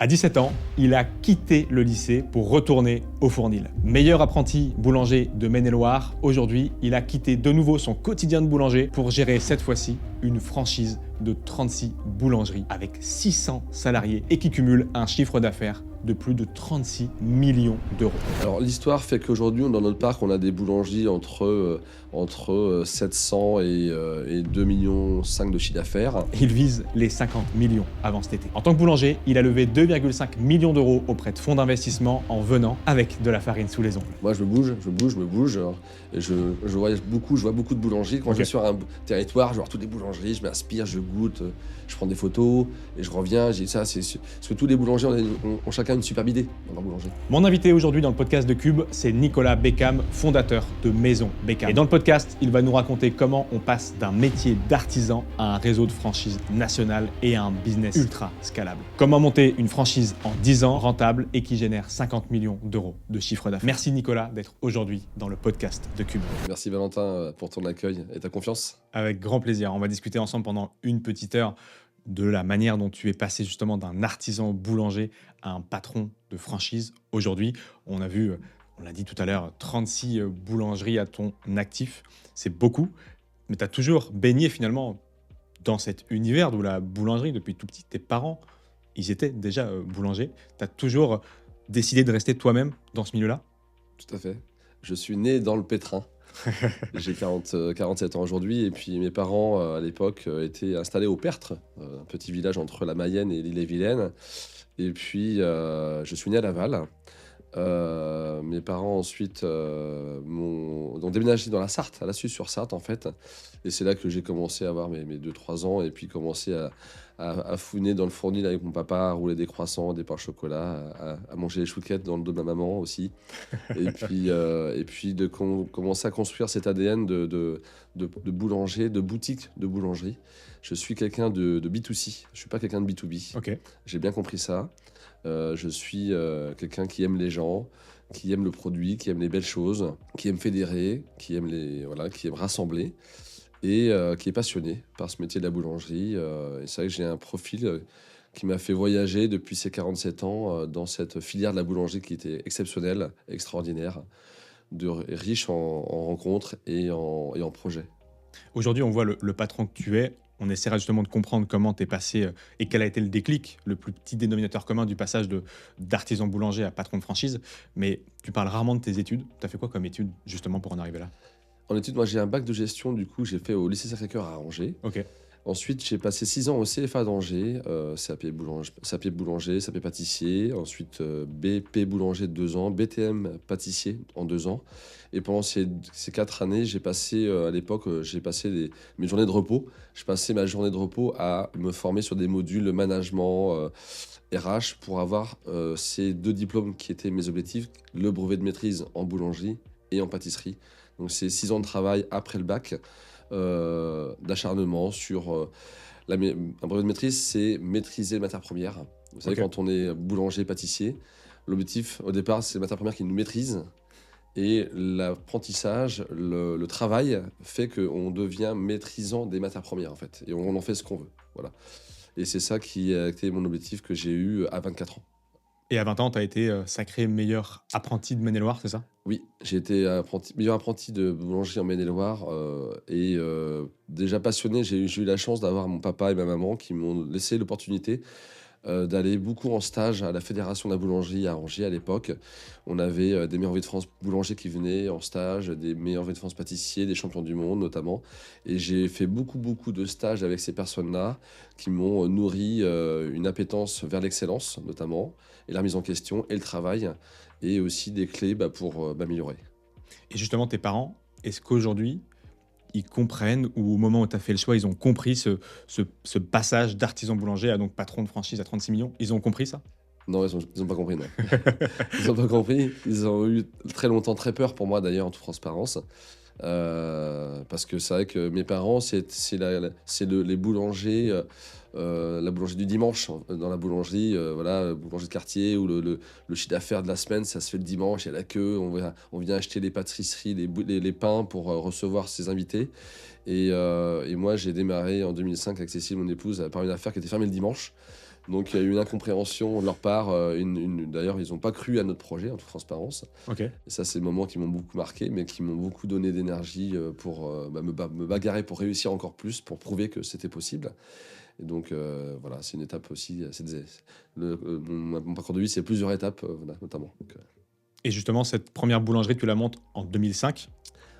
À 17 ans, il a quitté le lycée pour retourner au Fournil. Meilleur apprenti boulanger de Maine-et-Loire, aujourd'hui, il a quitté de nouveau son quotidien de boulanger pour gérer cette fois-ci une franchise de 36 boulangeries avec 600 salariés et qui cumule un chiffre d'affaires de plus de 36 millions d'euros. Alors l'histoire fait qu'aujourd'hui, dans notre parc, on a des boulangeries entre 700 et 2,5 millions de chiffre d'affaires. Il vise les 50 millions avant cet été. En tant que boulanger, il a levé 2,5 millions d'euros auprès de fonds d'investissement en venant avec de la farine sous les ongles. Moi, je me bouge. Et je vois beaucoup de boulangeries. Quand je vais sur un territoire, je vois toutes les boulangeries, je m'inspire, je goûte, je prends des photos et je reviens. Je dis ça, c'est parce que tous les boulangers ont chacun une superbe idée dans leur boulangerie. Mon invité aujourd'hui dans le podcast de Cube, c'est Nicolas Beckham, fondateur de Maison Beckham. Et dans le podcast, il va nous raconter comment on passe d'un métier d'artisan à un réseau de franchises nationales et à un business ultra scalable. Comment monter une franchise en 10 ans rentable et qui génère 50 millions d'euros de chiffre d'affaires. Merci Nicolas d'être aujourd'hui dans le podcast de Cube. Merci Valentin pour ton accueil et ta confiance. Avec grand plaisir. On va discuter ensemble pendant une petite heure de la manière dont tu es passé justement d'un artisan boulanger à un patron de franchise. Aujourd'hui, on a vu, on l'a dit tout à l'heure, 36 boulangeries à ton actif. C'est beaucoup, mais tu as toujours baigné finalement dans cet univers de la boulangerie depuis tout petit. Tes parents, ils étaient déjà boulangers. Tu as toujours décidé de rester toi-même dans ce milieu-là ? Tout à fait. Je suis né dans le pétrin. J'ai 47 ans aujourd'hui et puis mes parents à l'époque étaient installés au Pertre, un petit village entre la Mayenne et l'Ille-et-Vilaine. Et puis je suis né à Laval. Mes parents ensuite ont déménagé dans la Sarthe, à la Suze-sur-Sarthe en fait. Et c'est là que j'ai commencé à avoir mes 2-3 ans et puis commencé à fouiner dans le Fournil avec mon papa, à rouler des croissants, des pains au chocolat, à manger les chouquettes dans le dos de ma maman aussi. Et puis de commencer à construire cet ADN de boulanger, de boutique de boulangerie. Je suis quelqu'un de B2C, je suis pas quelqu'un de B2B. Ok. J'ai bien compris ça. Je suis quelqu'un qui aime les gens, qui aime le produit, qui aime les belles choses, qui aime fédérer, qui aime rassembler et qui est passionné par ce métier de la boulangerie. Et c'est vrai que j'ai un profil qui m'a fait voyager depuis ces 47 ans dans cette filière de la boulangerie qui était exceptionnelle, extraordinaire, riche en rencontres et en projets. Aujourd'hui, on voit le patron que tu es. On essaiera justement de comprendre comment tu es passé et quel a été le déclic, le plus petit dénominateur commun du passage d'artisan boulanger à patron de franchise. Mais tu parles rarement de tes études. Tu as fait quoi comme études justement pour en arriver là ? En études, moi j'ai un bac de gestion, du coup j'ai fait au lycée Sacré-Cœur à Angers. Ok. Ensuite, j'ai passé 6 ans au CFA d'Angers, CAP boulanger, CAP pâtissier. Ensuite, BP boulanger de 2 ans, BTM pâtissier en 2 ans. Et pendant ces 4 années, j'ai passé, à l'époque, mes journées de repos. Je passais ma journée de repos à me former sur des modules management, RH, pour avoir ces 2 diplômes qui étaient mes objectifs, le brevet de maîtrise en boulangerie et en pâtisserie. Donc, c'est 6 ans de travail après le bac. D'acharnement sur un brevet de maîtrise, c'est maîtriser les matières premières. Vous savez, Ok. quand on est boulanger, pâtissier, l'objectif au départ, c'est les matières premières qui nous maîtrisent. Et l'apprentissage, le travail fait qu'on devient maîtrisant des matières premières en fait. Et on en fait ce qu'on veut. Voilà. Et c'est ça qui a été mon objectif que j'ai eu à 24 ans. Et à 20 ans, tu as été sacré meilleur apprenti de Maine-et-Loire, c'est ça ? Oui, j'ai été meilleur apprenti de boulangerie en Maine-et-Loire et déjà passionné, j'ai eu la chance d'avoir mon papa et ma maman qui m'ont laissé l'opportunité d'aller beaucoup en stage à la Fédération de la boulangerie à Angers à l'époque. On avait des meilleurs envies de France boulangers qui venaient en stage, des meilleurs envies de France pâtissiers, des champions du monde notamment. Et j'ai fait beaucoup de stages avec ces personnes-là qui m'ont nourri une appétence vers l'excellence notamment, et la remise en question et le travail, et aussi des clés pour m'améliorer. Et justement, tes parents, est-ce qu'aujourd'hui, ils comprennent ou au moment où tu as fait le choix, ils ont compris ce passage d'artisan boulanger à donc patron de franchise à 36 millions ? Ils ont compris ça ? Non, ils ont pas compris, non. Ils n'ont pas compris. Ils ont eu très longtemps très peur pour moi, d'ailleurs, en toute transparence. Parce que c'est vrai que mes parents, c'est les boulangers, la boulangerie du dimanche. Dans la boulangerie, boulangerie de quartier, où le chiffre d'affaires de la semaine, ça se fait le dimanche, il y a la queue, on vient acheter les pâtisseries, les pains pour recevoir ses invités. Et moi, j'ai démarré en 2005 avec Cécile, mon épouse, par une affaire qui était fermée le dimanche. Donc, il y a eu une incompréhension de leur part. D'ailleurs, ils n'ont pas cru à notre projet, en toute transparence. Ok. Et ça, c'est des moments qui m'ont beaucoup marqué, mais qui m'ont beaucoup donné d'énergie pour me bagarrer pour réussir encore plus, pour prouver que c'était possible. Et donc, voilà, c'est une étape aussi. Mon parcours de vie, c'est plusieurs étapes, voilà, notamment. Donc, Et justement, cette première boulangerie, tu la montes en 2005.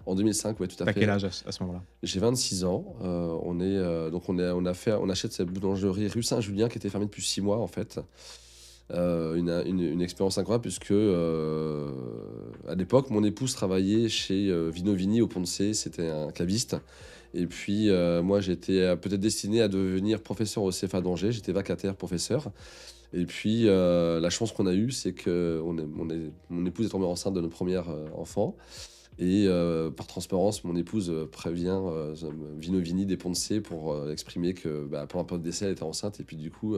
en 2005, oui, tout à T'as fait. quel âge à ce moment-là? J'ai 26 ans. On achète cette boulangerie rue Saint-Julien qui était fermée depuis 6 mois, en fait. Une expérience incroyable puisque à l'époque, mon épouse travaillait chez Vino Vini au Pont de C, c'était un caviste. Et puis moi, j'étais peut-être destiné à devenir professeur au CFA d'Angers, j'étais vacataire professeur. Et puis la chance qu'on a eue, c'est que mon épouse est tombée enceinte de notre premier enfant. Et par transparence, mon épouse prévient Vino Vini des Ponts de C pour exprimer que pour un peu de décès, elle était enceinte. Et puis du coup,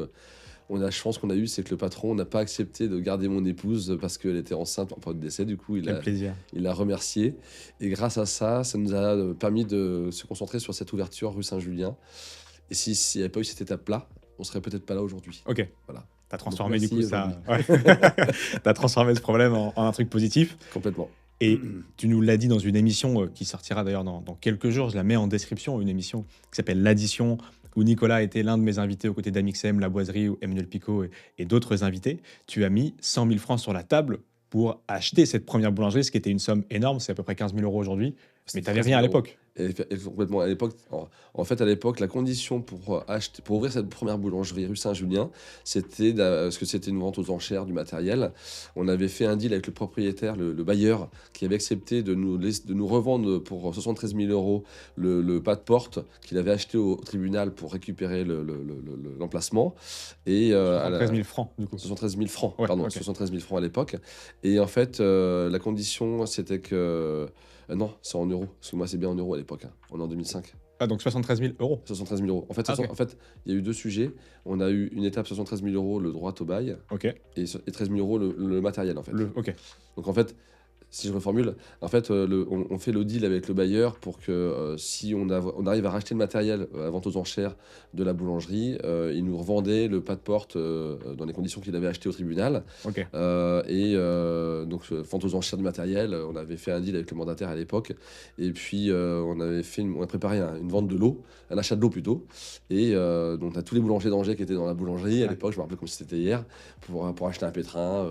la chance qu'on a eue, c'est que le patron n'a pas accepté de garder mon épouse parce qu'elle était enceinte en période de décès. Du coup, Quel plaisir. il l'a remercié. Et grâce à ça, ça nous a permis de se concentrer sur cette ouverture rue Saint-Julien. Et s'il n'y avait pas eu cette étape-là, on serait peut-être pas là aujourd'hui. Ok. Voilà. T'as transformé Donc, du coup merci, ça. Ouais. T'as transformé ce problème en un truc positif. Complètement. Et tu nous l'as dit dans une émission qui sortira d'ailleurs dans quelques jours, je la mets en description, une émission qui s'appelle L'Addition, où Nicolas était l'un de mes invités aux côtés d'Amixem, La Boiserie, ou Emmanuel Picot et d'autres invités. Tu as mis 100 000 francs sur la table pour acheter cette première boulangerie, ce qui était une somme énorme, c'est à peu près 15 000 euros aujourd'hui, mais tu n'avais rien à l'époque. Et complètement. À l'époque, en fait, à l'époque, la condition pour ouvrir cette première boulangerie rue Saint-Julien, c'était parce que c'était une vente aux enchères du matériel. On avait fait un deal avec le propriétaire, le bailleur, qui avait accepté de nous revendre pour 73 000 euros le pas de porte qu'il avait acheté au tribunal pour récupérer l'emplacement. Et 73 000 francs, du coup. 73 000 francs, Ouais, pardon, ok. 73 000 francs à l'époque. Et en fait, la condition, c'était que non, c'est en euros. Parce que moi, c'est bien en euros à l'époque. On est en 2005. Ah, donc 73 000 euros. 73 000 euros. En fait, Ah, ok. en fait, il y a eu deux sujets. On a eu une étape 73 000 euros, le droit au bail, Ok. et 13 000 euros, le matériel, en fait. Ok. Donc, en fait, si je reformule, en fait, on fait le deal avec le bailleur pour que si on arrive à racheter le matériel à vente aux enchères de la boulangerie, il nous revendait le pas de porte dans les conditions qu'il avait acheté au tribunal. Ok. Donc, vente aux enchères du matériel, on avait fait un deal avec le mandataire à l'époque. Et puis, on a préparé une vente de l'eau, un achat de l'eau plutôt. Et donc, on a tous les boulangers d'Angers qui étaient dans la boulangerie à Ouais. l'époque, je me rappelle comme si c'était hier, pour acheter un pétrin,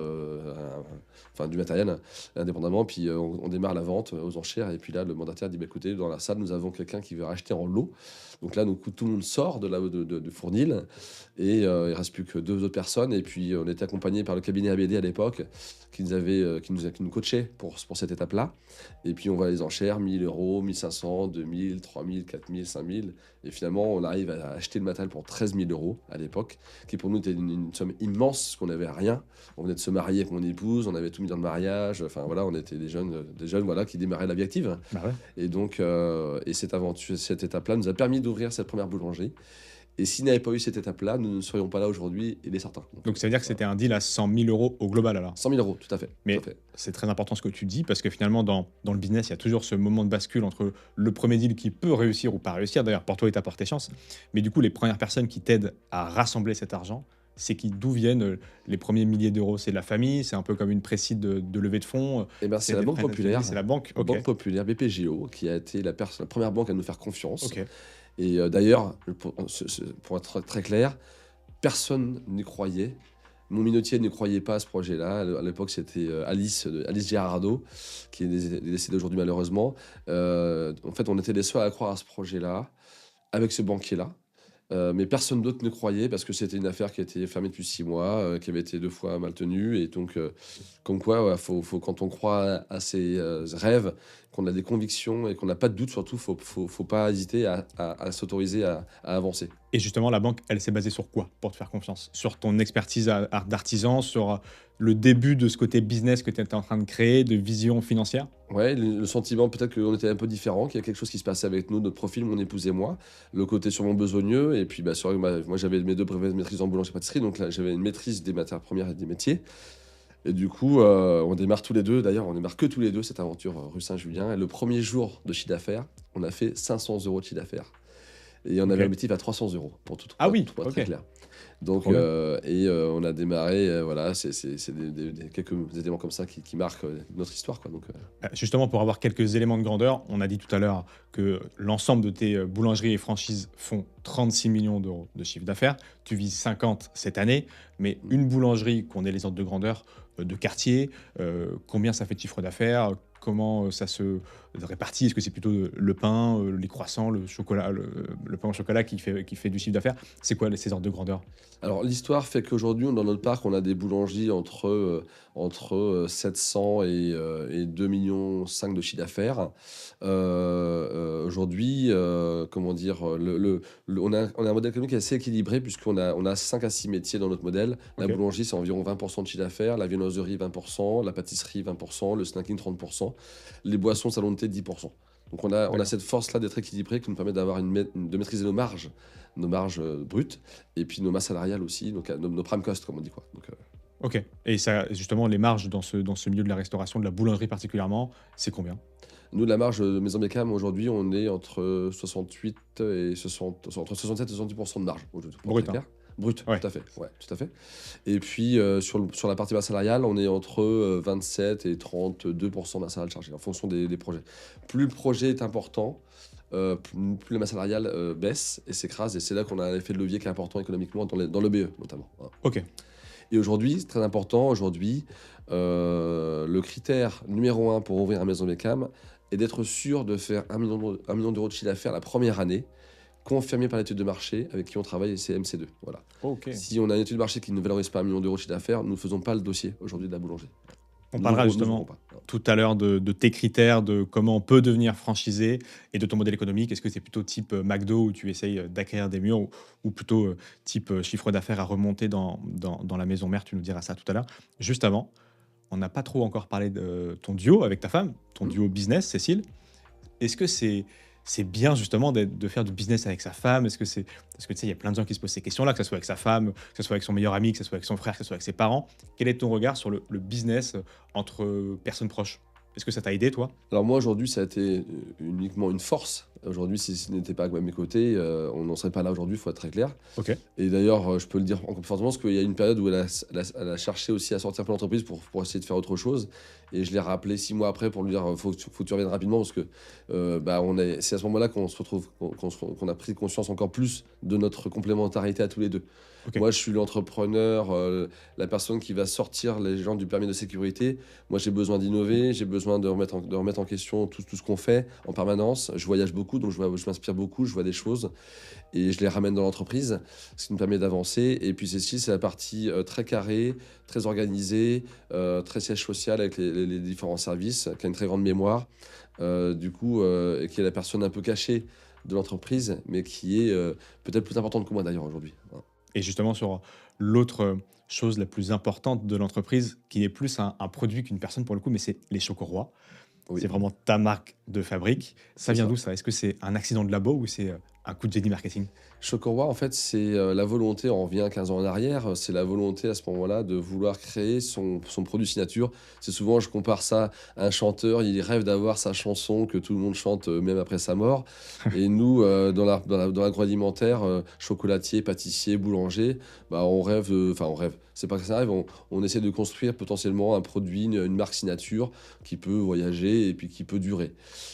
enfin du matériel indépendamment. Puis on démarre la vente aux enchères. Et puis là, le mandataire dit bah, écoutez, dans la salle, nous avons quelqu'un qui veut racheter en lot. Donc là, tout le monde sort de Fournil. Et il ne reste plus que 2 autres personnes. Et puis on était accompagné par le cabinet ABD à l'époque, qui nous coachait pour cette étape-là. Et puis on va les enchères 1 000 euros, 1 500, 2 000, 3 000, 4 000, 5 000. Et finalement, on arrive à acheter le matériel pour 13 000 euros à l'époque, qui pour nous était une somme immense, parce qu'on n'avait rien. On venait de se marier avec mon épouse, on avait tout mis dans le mariage. Enfin voilà, on était des jeunes voilà, qui démarraient la vie active. Bah ouais. Et donc, cette étape-là nous a permis d'ouvrir cette première boulangerie. Et s'il n'y avait pas eu cette étape-là, nous ne serions pas là aujourd'hui, il est certain. Donc ça veut dire que c'était un deal à 100 000 euros au global alors. 100 000 euros, tout à fait. Mais tout à fait. c'est très important ce que tu dis parce que finalement, dans le business, il y a toujours ce moment de bascule entre le premier deal qui peut réussir ou pas réussir. D'ailleurs, pour toi, il t'a porté chance. Mais du coup, les premières personnes qui t'aident à rassembler cet argent, c'est d'où viennent les premiers milliers d'euros? C'est de la famille, c'est un peu comme une précide de levée de fonds. Eh ben, c'est la des Banque prêts Populaire. C'est la banque. La Ok. Banque Populaire, BPGO, qui a été la première banque à nous faire confiance. Ok. Et d'ailleurs, pour être très clair, personne n'y croyait. Mon minotier ne croyait pas à ce projet-là. À l'époque, c'était Alice Girardot, qui est décédée aujourd'hui malheureusement. En fait, on était les seuls à croire à ce projet-là, avec ce banquier-là. Mais personne d'autre ne croyait parce que c'était une affaire qui a été fermée depuis 6 mois, qui avait été 2 fois mal tenue. Et donc, comme quoi, ouais, quand on croit à ses rêves, qu'on a des convictions et qu'on n'a pas de doute, surtout, faut pas hésiter à s'autoriser à avancer. Et justement, la banque, elle s'est basée sur quoi pour te faire confiance? Sur ton expertise d'artisan, sur le début de ce côté business que tu étais en train de créer, de vision financière? Ouais, le sentiment peut-être qu'on était un peu différent, qu'il y a quelque chose qui se passait avec nous, notre profil, mon épouse et moi. Le côté sûrement besogneux, et puis moi j'avais mes 2 brevets de maîtrise en boulangerie-pâtisserie, donc là j'avais une maîtrise des matières premières et des métiers. Et du coup, on démarre tous les deux, d'ailleurs on démarre que tous les deux cette aventure rue Saint-Julien. Et le premier jour de chiffre d'affaires, on a fait 500 euros de chiffre d'affaires. Et on avait Ok. un objectif à 300 euros, pour Ah oui, être très ok. clair. Donc, Trop bien. on a démarré, voilà, c'est quelques éléments comme ça qui marquent notre histoire, quoi. Donc, Justement, pour avoir quelques éléments de grandeur, on a dit tout à l'heure que l'ensemble de tes boulangeries et franchises font 36 millions d'euros de chiffre d'affaires. Tu vises 50 cette année, mais mm. une boulangerie, qu'on ait les ordres de grandeur de quartier, combien ça fait de chiffre d'affaires? Comment ça se répartit? Est-ce que c'est plutôt le pain, les croissants, le chocolat, le pain au chocolat qui fait du chiffre d'affaires? C'est quoi ces ordres de grandeur? Alors, l'histoire fait qu'aujourd'hui, dans notre parc, on a des boulangeries entre 700 et 2,5 millions de chiffre d'affaires. Aujourd'hui, comment dire, on a un modèle économique assez équilibré puisqu'on a 5 à 6 métiers dans notre modèle. La Ok, boulangerie, c'est environ 20% de chiffre d'affaires, la viennoiserie 20%, la pâtisserie 20%, le snacking 30%, les boissons salon de thé 10%. Donc on a d'accord. cette force-là d'être équilibré qui nous permet de maîtriser nos marges brutes, et puis nos masses salariales aussi, donc nos prime costs, comme on dit, quoi. Donc, Ok. Et ça, justement, les marges dans ce milieu de la restauration, de la boulangerie particulièrement, c'est combien? nous, la marge de Maison Beckham, aujourd'hui, on est entre 68 et 60, entre 67 et 70% de marge, pour être Brut, très hein? clair. Brut, Ouais. tout à fait, ouais, tout à fait. Et puis, sur la partie masse salariale, on est entre 27 et 32% de masse salariale chargée, en fonction des projets. Plus le projet est important, plus la masse salariale baisse et s'écrase, et c'est là qu'on a un effet de levier qui est important économiquement dans le BE, notamment. Voilà. Ok. Et aujourd'hui, c'est très important, aujourd'hui, le critère numéro un pour ouvrir un Maison Beckham est d'être sûr de faire 1 million d'euros de chiffre d'affaires la première année, confirmé par l'étude de marché avec qui on travaille, et c'est MC2. Voilà. Ok. Si on a une étude de marché qui ne valorise pas 1 million d'euros de chiffre d'affaires, nous ne faisons pas le dossier aujourd'hui de la boulangerie. On Nous parlera n'ouvrons justement pas. Voilà. tout à l'heure de tes critères, de comment on peut devenir franchisé et de ton modèle économique. Est-ce que c'est plutôt type McDo où tu essayes d'acquérir des murs ou plutôt type chiffre d'affaires à remonter dans la maison mère? Tu nous diras ça tout à l'heure. Juste avant, on n'a pas trop encore parlé de ton duo avec ta femme, ton Hmm. duo business, Cécile. Est-ce que c'est bien justement de faire du business avec sa femme? Est-ce que c'est parce que tu sais, il y a plein de gens qui se posent ces questions-là, que ce soit avec sa femme, que ce soit avec son meilleur ami, que ce soit avec son frère, que ce soit avec ses parents. Quel est ton regard sur le business entre personnes proches? Est-ce que ça t'a aidé, toi? Alors moi aujourd'hui ça a été uniquement une force. Aujourd'hui si ce n'était pas à mes côtés, on n'en serait pas là aujourd'hui, il faut être très clair. Ok, Et d'ailleurs, je peux le dire encore plus fortement, parce qu'il y a une période où elle a cherché aussi à sortir de l'entreprise pour essayer de faire autre chose. Et je l'ai rappelé 6 mois après pour lui dire faut que tu reviennes rapidement, parce que c'est à ce moment-là qu'on se retrouve, qu'on a pris conscience encore plus de notre complémentarité à tous les deux. ok, Moi, je suis l'entrepreneur, la personne qui va sortir les gens du permis de sécurité. Moi, j'ai besoin d'innover, j'ai besoin de remettre en question tout ce qu'on fait en permanence. Je voyage beaucoup, donc je m'inspire beaucoup, je vois des choses et je les ramène dans l'entreprise, ce qui me permet d'avancer. Et puis Cécile, c'est la partie très carrée, très organisée, très siège social avec les différents services, qui a une très grande mémoire, et qui est la personne un peu cachée de l'entreprise, mais qui est peut-être plus importante que moi d'ailleurs aujourd'hui. Voilà. et justement sur l'autre chose la plus importante de l'entreprise, qui est plus un produit qu'une personne pour le coup, mais c'est les Chocorois. Oui, C'est vraiment ta marque de fabrique. Ça c'est vient ça. d'où ça? Est-ce que c'est un accident de labo ou c'est un coup de génie marketing? Chocoroi, en fait, c'est la volonté, on revient 15 ans en arrière, c'est la volonté à ce moment-là de vouloir créer son produit signature. C'est souvent, je compare ça à un chanteur, il rêve d'avoir sa chanson que tout le monde chante même après sa mort. Et nous, dans l'agroalimentaire, chocolatier, pâtissier, boulanger, bah, on rêve. C'est pas que ça arrive, on essaie de construire potentiellement un produit, une marque signature qui peut voyager et puis qui peut durer.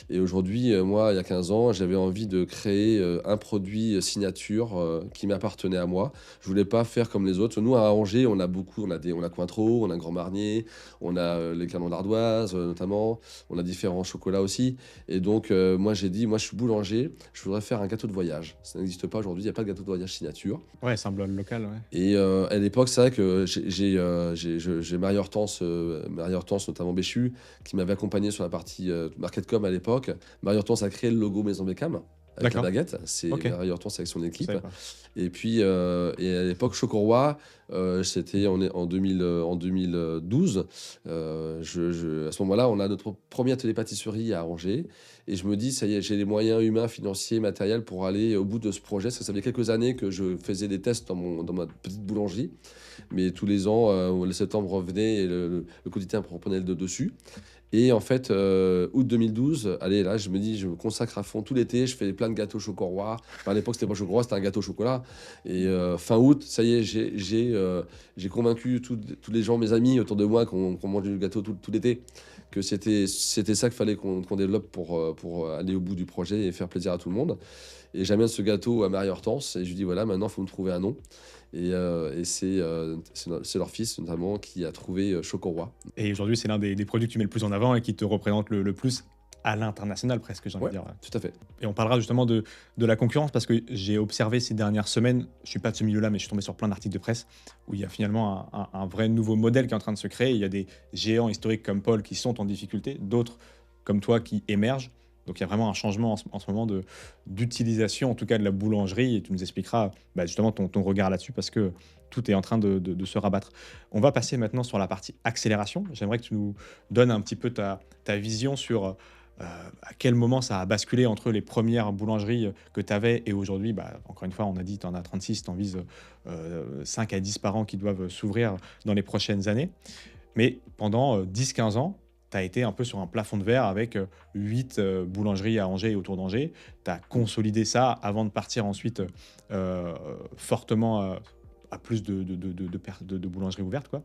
Et aujourd'hui, moi, il y a 15 ans, j'avais envie de créer un produit signature qui m'appartenait à moi. Je voulais pas faire comme les autres. Nous, à Angers, on a beaucoup, on a Cointreau, on a Grand Marnier, on a les canons d'ardoise notamment, on a différents chocolats aussi. Et donc, moi, j'ai dit, moi, je suis boulanger, je voudrais faire un gâteau de voyage. Ça n'existe pas aujourd'hui, il n'y a pas de gâteau de voyage signature. Ouais, c'est un blog local, ouais. Et à l'époque, c'est vrai que j'ai Marie-Hortense, notamment Béchu, qui m'avait accompagné sur la partie Marketcom à l'époque. Marie-Hortense a créé le logo Maison Beckham avec la D'accord, baguette. C'est ok, Marie-Hortense avec son je équipe. savais pas. Et puis, et à l'époque, Chocoroi, C'était en 2012. À ce moment-là, on a notre premier atelier pâtisserie à Angers. Et je me dis, ça y est, j'ai les moyens humains, financiers, matériels pour aller au bout de ce projet. Ça faisait quelques années que je faisais des tests dans ma petite boulangerie. Mais tous les ans, le septembre revenait et le quotidien reprenait le dessus. Et en fait, août 2012, allez, là, je me dis, je me consacre à fond tout l'été. Je fais plein de gâteaux choco-roi. Enfin, à l'époque, c'était pas choco-roi, c'était un gâteau au chocolat. Et fin août, ça y est, j'ai convaincu tous les gens, mes amis autour de moi, qu'on mangeait du gâteau tout l'été, que c'était ça qu'il fallait qu'on développe pour aller au bout du projet et faire plaisir à tout le monde. Et j'amène ce gâteau à Marie-Hortense et je lui dis, voilà, maintenant, il faut me trouver un nom. Et c'est leur fils, notamment, qui a trouvé Choco-Roi. Et aujourd'hui, c'est l'un des produits que tu mets le plus en avant et qui te représente le plus à l'international presque, j'ai envie de Ouais, dire. tout à fait. Et on parlera justement de la concurrence parce que j'ai observé ces dernières semaines, je suis pas de ce milieu-là, mais je suis tombé sur plein d'articles de presse où il y a finalement un vrai nouveau modèle qui est en train de se créer. Il y a des géants historiques comme Paul qui sont en difficulté, d'autres comme toi qui émergent. Donc il y a vraiment un changement en ce moment d'utilisation, en tout cas de la boulangerie, et tu nous expliqueras justement ton regard là-dessus parce que tout est en train de se rabattre. On va passer maintenant sur la partie accélération. J'aimerais que tu nous donnes un petit peu ta vision sur à quel moment ça a basculé entre les premières boulangeries que tu avais et aujourd'hui. Encore une fois, on a dit tu en as 36, tu en vises 5 à 10 par an qui doivent s'ouvrir dans les prochaines années. Mais pendant 10-15 ans, tu as été un peu sur un plafond de verre avec 8 boulangeries à Angers et autour d'Angers. Tu as consolidé ça avant de partir ensuite fortement à plus de boulangeries ouvertes, quoi.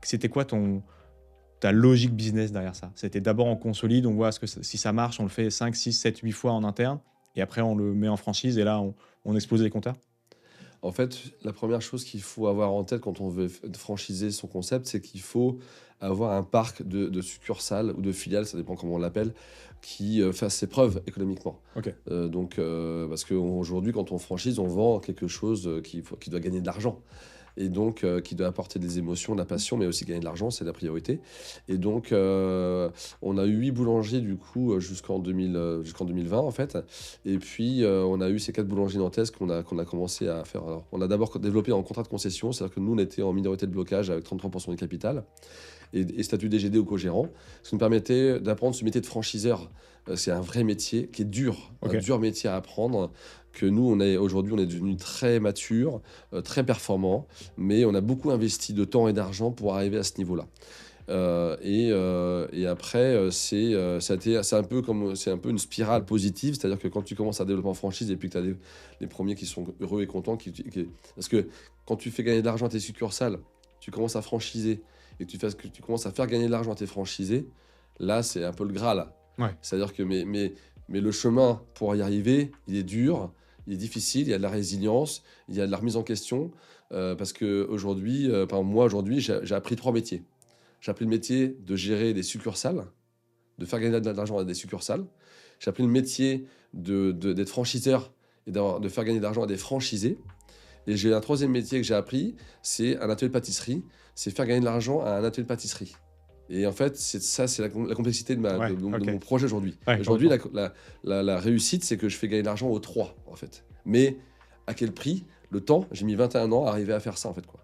C'était quoi ta logique business derrière ça? C'était d'abord on consolide, on voit si ça marche, on le fait 5, 6, 7, 8 fois en interne et après on le met en franchise et là on explose les compteurs? En fait, la première chose qu'il faut avoir en tête quand on veut franchiser son concept, c'est qu'il faut avoir un parc de succursales ou de filiales, ça dépend comment on l'appelle, qui fasse ses preuves économiquement. OK. Parce qu'aujourd'hui, quand on franchise, on vend quelque chose qui doit gagner de l'argent. Et donc, qui doit apporter des émotions, de la passion, mais aussi gagner de l'argent, c'est la priorité. Et donc, on a eu 8 boulangers, du coup, jusqu'en 2020, en fait. Et puis, on a eu ces 4 boulangeries nantaises qu'on a commencé à faire. Alors, on a d'abord développé en contrat de concession, c'est-à-dire que nous, on était en minorité de blocage avec 33% du capital et statut DGD ou co-gérant, ce qui nous permettait d'apprendre ce métier de franchiseur. C'est un vrai métier qui est dur, Ok. un dur métier à apprendre, que nous, aujourd'hui, on est devenu très mature, très performant, mais on a beaucoup investi de temps et d'argent pour arriver à ce niveau-là. Et après, c'est un peu une spirale positive, c'est-à-dire que quand tu commences à développer en franchise et puis que tu as les premiers qui sont heureux et contents, parce que quand tu fais gagner de l'argent à tes succursales, tu commences à franchiser et que tu commences à faire gagner de l'argent à tes franchisés, là, c'est un peu le Graal. Ouais. C'est-à-dire que mais le chemin pour y arriver, il est dur, il est difficile, il y a de la résilience, il y a de la remise en question, parce qu'aujourd'hui, par exemple, moi, aujourd'hui, j'ai appris 3 métiers. J'ai appris le métier de gérer des succursales, de faire gagner de l'argent à des succursales. J'ai appris le métier d'être franchiseur et de faire gagner de l'argent à des franchisés. Et j'ai un troisième métier que j'ai appris, c'est un atelier de pâtisserie, c'est faire gagner de l'argent à un atelier de pâtisserie. Et en fait, c'est la complexité Ouais, de ok. mon projet aujourd'hui. Ouais, Aujourd'hui, complètement. la réussite, c'est que je fais gagner de l'argent aux 3, en fait. Mais à quel prix? Le temps, j'ai mis 21 ans à arriver à faire ça, en fait, quoi.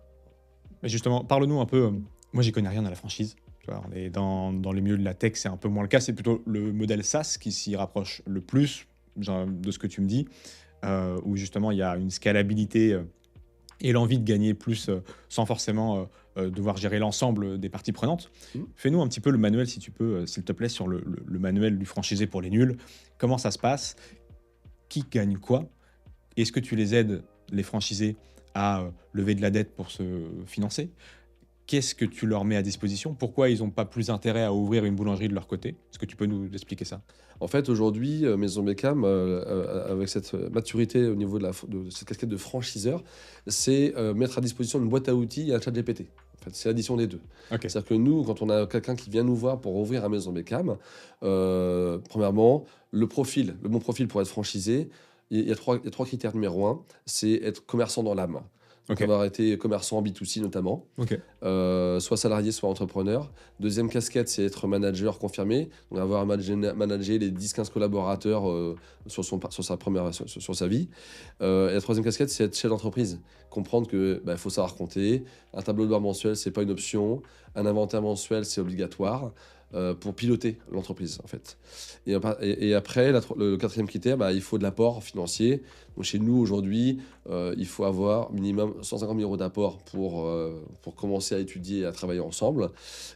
Mais justement, parle-nous un peu. Moi, j'y connais rien à la franchise. Tu vois, on est dans les milieux de la tech, c'est un peu moins le cas. C'est plutôt le modèle SaaS qui s'y rapproche le plus genre, de ce que tu me dis, où justement il y a une scalabilité et l'envie de gagner plus sans forcément devoir gérer l'ensemble des parties prenantes. Mm. Fais-nous un petit peu le manuel, si tu peux, s'il te plaît, sur le manuel du franchisé pour les nuls. Comment ça se passe? Qui gagne quoi? Est-ce que tu les aides, les franchisés, à lever de la dette pour se financer? Qu'est-ce que tu leur mets à disposition? Pourquoi ils n'ont pas plus intérêt à ouvrir une boulangerie de leur côté? Est-ce que tu peux nous expliquer ça? En fait, aujourd'hui, Maison Beckham, avec cette maturité au niveau de cette casquette de franchiseur, c'est mettre à disposition une boîte à outils et un chat GPT. En fait, c'est l'addition des deux. Ok. C'est-à-dire que nous, quand on a quelqu'un qui vient nous voir pour ouvrir à Maison Beckham, premièrement, le bon profil pour être franchisé, il y a trois critères. Numéro un, c'est être commerçant dans l'âme. Ok. avoir été commerçant en B2C notamment, Ok. soit salarié, soit entrepreneur. Deuxième casquette, c'est être manager confirmé, donc avoir managé les 10-15 collaborateurs sur sa vie. Et la troisième casquette, c'est être chef d'entreprise. Comprendre que faut savoir compter, un tableau de bord mensuel, c'est pas une option, un inventaire mensuel, c'est obligatoire. Pour piloter l'entreprise en fait. Et après, le quatrième critère, il faut de l'apport financier. Donc chez nous aujourd'hui, il faut avoir minimum 150 000 € d'apport pour commencer à étudier et à travailler ensemble.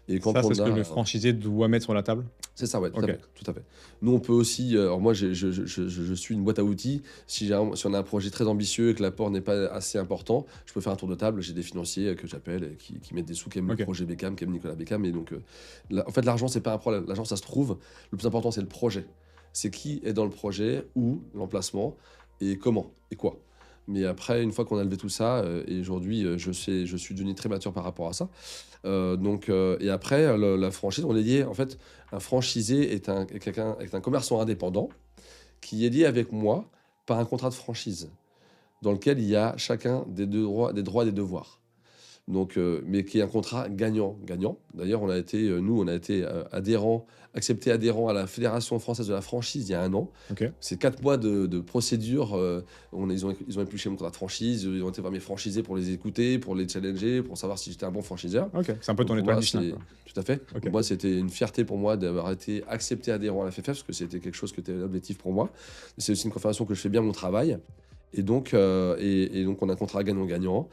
Et quand Ça, c'est on ce que a, le franchisé doit mettre sur la table? c'est ça, ouais, tout à Ok. fait, tout à fait. Nous, on peut aussi, alors moi, je suis une boîte à outils. Si on a un projet très ambitieux et que l'apport n'est pas assez important, je peux faire un tour de table. J'ai des financiers que j'appelle et qui mettent des sous, qui aiment le Ok. projet Beckham, qui aiment Nicolas Beckham. Et donc, en fait, l'argent, c'est pas un problème. L'argent, ça se trouve. Le plus important, c'est le projet. C'est qui est dans le projet, où, l'emplacement, et comment, et quoi. Mais après, une fois qu'on a levé tout ça, et aujourd'hui, je suis devenu très mature par rapport à ça. Et après, la franchise, on est lié. En fait, un franchisé est un commerçant indépendant qui est lié avec moi par un contrat de franchise dans lequel il y a chacun des droits et des devoirs. Donc, mais qui est un contrat gagnant-gagnant. D'ailleurs, on a été accepté adhérent à la Fédération française de la franchise il y a 1 an. Ok. C'est 4 mois de procédure. Ils ont épluché mon contrat de franchise, ils ont été voir mes franchisés pour les écouter, pour les challenger, pour savoir si j'étais un bon franchiseur. Ok. C'est un peu Donc ton pour étoile moi, Michelin, c'est quoi. tout à fait. Ok. Pour moi, c'était une fierté pour moi d'avoir été accepté adhérent à la FFF parce que c'était quelque chose qui était l'objectif pour moi. C'est aussi une confirmation que je fais bien mon travail. Et donc, on a un contrat gagnant-gagnant.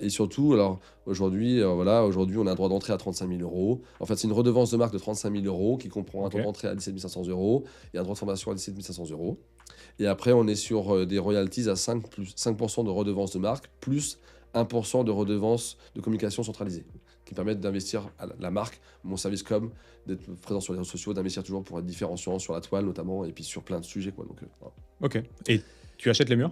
Et surtout, alors aujourd'hui, on a un droit d'entrée à 35 000 €. En fait, c'est une redevance de marque de 35 000 € qui comprend un Ok. droit d'entrée à 17 500 € et un droit de formation à 17 500 €. Et après, on est sur des royalties à 5% de redevance de marque, plus 1% de redevance de communication centralisée, qui permettent d'investir à la marque, mon service com, d'être présent sur les réseaux sociaux, d'investir toujours pour être différenciant sur la toile notamment, et puis sur plein de sujets, quoi. Donc, voilà. Ok. Et tu achètes les murs?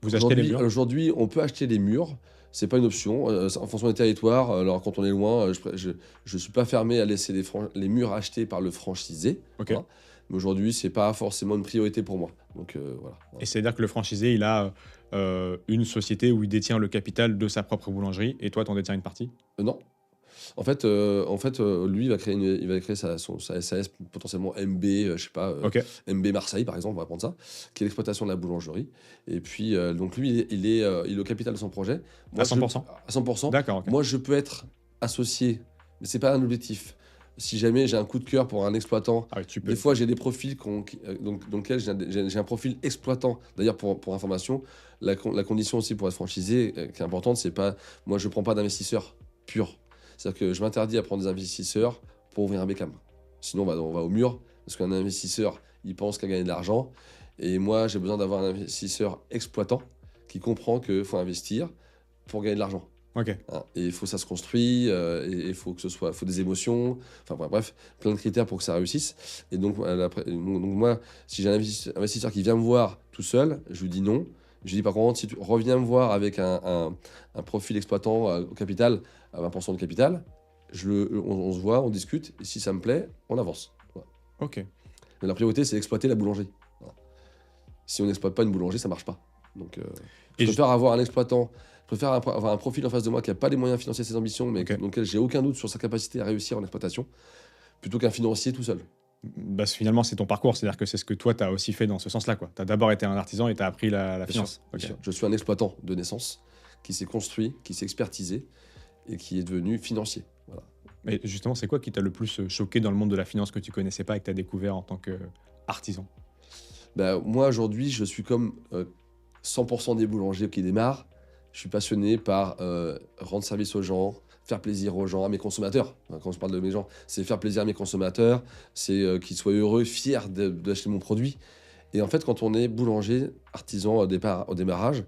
Vous achetez les murs? Aujourd'hui, on peut acheter des murs. C'est pas une option. En fonction des territoires, alors quand on est loin, je suis pas fermé à laisser les murs achetés par le franchisé. Ok. Hein. Mais aujourd'hui, c'est pas forcément une priorité pour moi. Donc voilà. Et c'est-à-dire que le franchisé, il a une société où il détient le capital de sa propre boulangerie et toi, tu en détiens une partie? Non. Lui, il va créer sa SAS potentiellement MB, je sais pas, Ok. MB Marseille par exemple, on va prendre ça, qui est l'exploitation de la boulangerie. Et puis, donc lui, il est au capital de son projet. À 100%? À 100%. D'accord, ok. Moi, je peux être associé, mais c'est pas un objectif. Si jamais j'ai un coup de cœur pour un exploitant, Ah oui, tu peux. des fois j'ai des profils dans lesquels j'ai un profil exploitant. D'ailleurs, pour information, la condition aussi pour être franchisé, qui est importante, c'est pas. Moi, je prends pas d'investisseurs purs. C'est-à-dire que je m'interdis à prendre des investisseurs pour ouvrir un Beckham. Sinon, on va au mur, parce qu'un investisseur, il pense qu'à gagner de l'argent. Et moi, j'ai besoin d'avoir un investisseur exploitant qui comprend qu'il faut investir pour gagner de l'argent. Ok. Hein. Et il faut ça se construit, et il faut que faut des émotions, enfin bref, plein de critères pour que ça réussisse. Et donc moi, si j'ai un investisseur qui vient me voir tout seul, je lui dis non. Je lui dis par contre, si tu reviens me voir avec un profil exploitant au capital, à 20% de capital, on se voit, on discute, et si ça me plaît, on avance. Voilà. Ok. Mais la priorité, c'est d'exploiter la boulangerie. Voilà. Si on n'exploite pas une boulangerie, ça marche pas. Donc, je préfère avoir un exploitant, je préfère avoir un profil en face de moi qui n'a pas les moyens financiers de ses ambitions, mais Ok. dans lequel j'ai aucun doute sur sa capacité à réussir en exploitation, plutôt qu'un financier tout seul. Bah, finalement, c'est ton parcours. C'est-à-dire que c'est ce que toi, tu as aussi fait dans ce sens-là. Tu as d'abord été un artisan et tu as appris la Bien finance. sûr, Ok. bien sûr. Je suis un exploitant de naissance qui s'est construit, qui s'est expertisé et qui est devenu financier. Voilà. Mais justement, c'est quoi qui t'a le plus choqué dans le monde de la finance que tu connaissais pas et que tu as découvert en tant qu'artisan? Moi, aujourd'hui, je suis comme 100% des boulangers qui démarrent. Je suis passionné par rendre service aux gens, faire plaisir aux gens, à mes consommateurs. Enfin, quand je parle de mes gens, c'est faire plaisir à mes consommateurs, c'est qu'ils soient heureux, fiers d'acheter mon produit. Et en fait, quand on est boulanger, artisan au démarrage,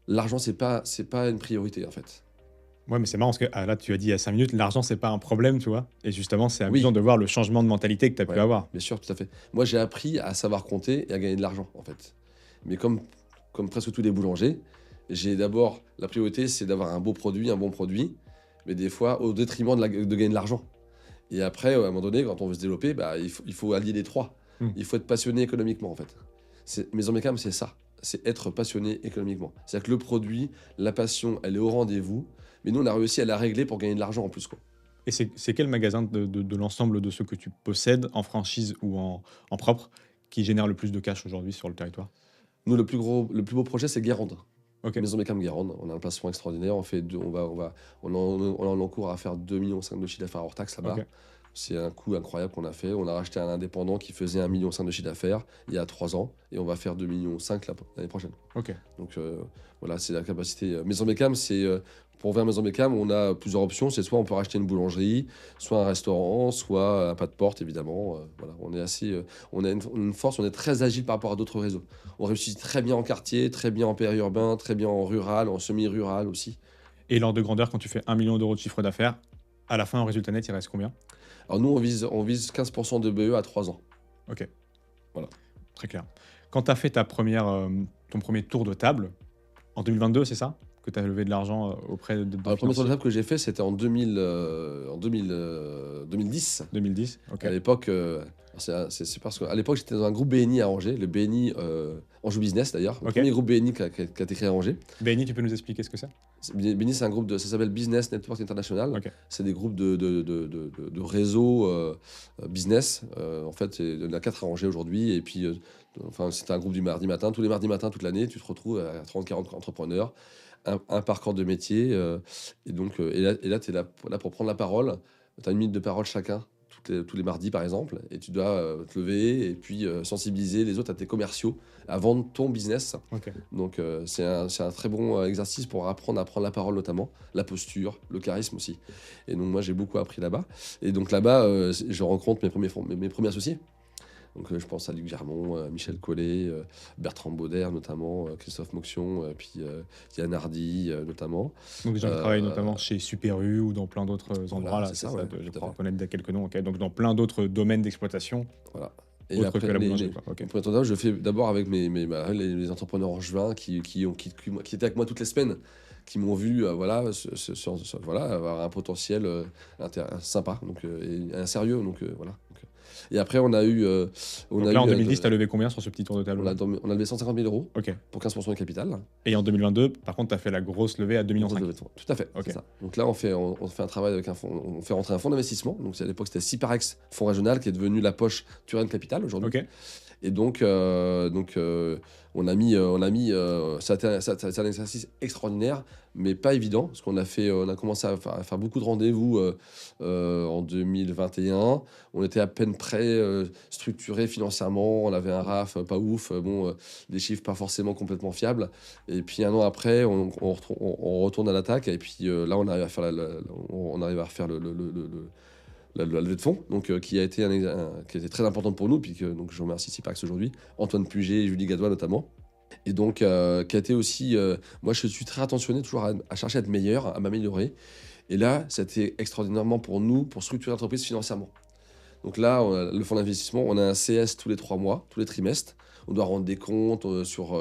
l'argent, c'est pas une priorité, en fait. Ouais, mais c'est marrant parce que là, tu as dit il y a 5 minutes, l'argent, c'est pas un problème, tu vois. Et justement, c'est Oui. amusant de voir le changement de mentalité que tu as pu Ouais, avoir. bien sûr, tout à fait. Moi, j'ai appris à savoir compter et à gagner de l'argent, en fait. Mais comme presque tous les boulangers, j'ai d'abord, la priorité, c'est d'avoir un beau produit, un bon produit, mais des fois au détriment de gagner de l'argent. Et après, à un moment donné, quand on veut se développer, il faut allier les trois. Mm. Il faut être passionné économiquement, en fait. Maison Beckham, c'est ça. c'est être passionné économiquement. C'est-à-dire que le produit, la passion, elle est au rendez-vous, mais nous, on a réussi à la régler pour gagner de l'argent en plus, quoi. Et c'est quel magasin de l'ensemble de ceux que tu possèdes, en franchise ou en propre, qui génère le plus de cash aujourd'hui sur le territoire? Nous, le plus beau projet, c'est Guérande. OK, Maison Beckham Guérande. On a un placement extraordinaire. On en cours à faire 2,5 millions de chiffre d'affaires hors taxe là-bas. OK, C'est un coup incroyable qu'on a fait. On a racheté un indépendant qui faisait 1,5 million de chiffre d'affaires il y a 3 ans. Et on va faire 2,5 millions l'année prochaine. OK. Donc voilà, c'est la capacité. Maison Beckham, pour ouvrir Maison Beckham, on a plusieurs options. C'est soit on peut racheter une boulangerie, soit un restaurant, soit un pas de porte, évidemment. Voilà, on a une force, on est très agile par rapport à d'autres réseaux. On réussit très bien en quartier, très bien en périurbain, très bien en rural, en semi-rural aussi. Et l'ordre de grandeur, quand tu fais 1 million d'euros de chiffre d'affaires, à la fin, en résultat net, il reste combien? Alors nous, on vise 15% de BE à 3 ans. OK, Voilà. très clair. Quand tu as fait ton premier tour de table, en 2022, c'est ça? Que tu as levé de l'argent, auprès de Alors, le premier tour de financiers? table que j'ai fait, c'était en 2010. 2010? OK. À l'époque, c'est parce qu'à l'époque, j'étais dans un groupe BNI à Angers, le BNI Anjou Business d'ailleurs, le OK. premier groupe BNI qui a été créé à Angers. BNI, tu peux nous expliquer ce que c'est? BNI, c'est un groupe ça s'appelle Business Network International. OK. C'est des groupes de réseaux business. En fait, il y en a 4 à Angers aujourd'hui. Et puis, enfin, c'est un groupe du mardi matin. Tous les mardis matins, toute l'année, tu te retrouves à 30-40 entrepreneurs, un parcours de métier. Et donc, et là tu es là pour prendre la parole. Tu as 1 minute de parole chacun, tous les mardis par exemple, et tu dois te lever et puis sensibiliser les autres à tes commerciaux, à vendre ton business. OK. Donc c'est un très bon exercice pour apprendre à prendre la parole notamment, la posture, le charisme aussi. Et donc moi j'ai beaucoup appris là-bas. Et donc là-bas je rencontre mes premiers associés. Donc je pense à Luc Germont, Michel Collet, Bertrand Bauder notamment, Christophe Moxion, puis Yann Hardy notamment. Donc des gens qui travaillent Euh, notamment chez Super U ou dans plein d'autres endroits voilà, là, c'est c'est ça, ça, ouais, je tout à crois fait. reconnaître quelques noms, OK. Donc dans plein d'autres domaines d'exploitation, Voilà. Et autres après, que la boulangerie, quoi. OK. les premiers tournages, je fais d'abord avec les entrepreneurs angevins qui étaient avec moi toutes les semaines, qui m'ont vu voilà, voilà, avoir un potentiel sympa donc, et un sérieux. Donc, voilà. Et après, Donc là, en 2010, tu as levé combien sur ce petit tour de table là? on a levé 150 000 euros OK. pour 15% de capital. Et en 2022, par contre, tu as fait la grosse levée à 2,5 millions. Tout à fait, OK. c'est ça. Donc là, on fait un travail avec un fonds, on fait rentrer un fonds d'investissement. Donc à l'époque, c'était Ciparex, fonds régional, qui est devenu la poche Turenne Capital aujourd'hui. OK. Et donc, on a mis, ça a été un exercice extraordinaire, mais pas évident, parce on a commencé à faire beaucoup de rendez-vous en 2021. On était à peine prêt, structuré financièrement. On avait un RAF pas ouf, des chiffres pas forcément complètement fiables. Et puis 1 an après, on retourne à l'attaque. Et puis là, on arrive à faire la levée de fonds, donc, qui a été qui a été très importante pour nous, puis donc je remercie Cipax aujourd'hui, Antoine Puget et Julie Gadois notamment. Et donc, qui a été aussi. Moi, je suis très attentionné toujours à chercher à être meilleur, à m'améliorer. Et là, c'était extraordinairement pour nous, pour structurer l'entreprise financièrement. Donc là, le fonds d'investissement, on a un CS tous les 3 mois, tous les trimestres. On doit rendre des comptes sur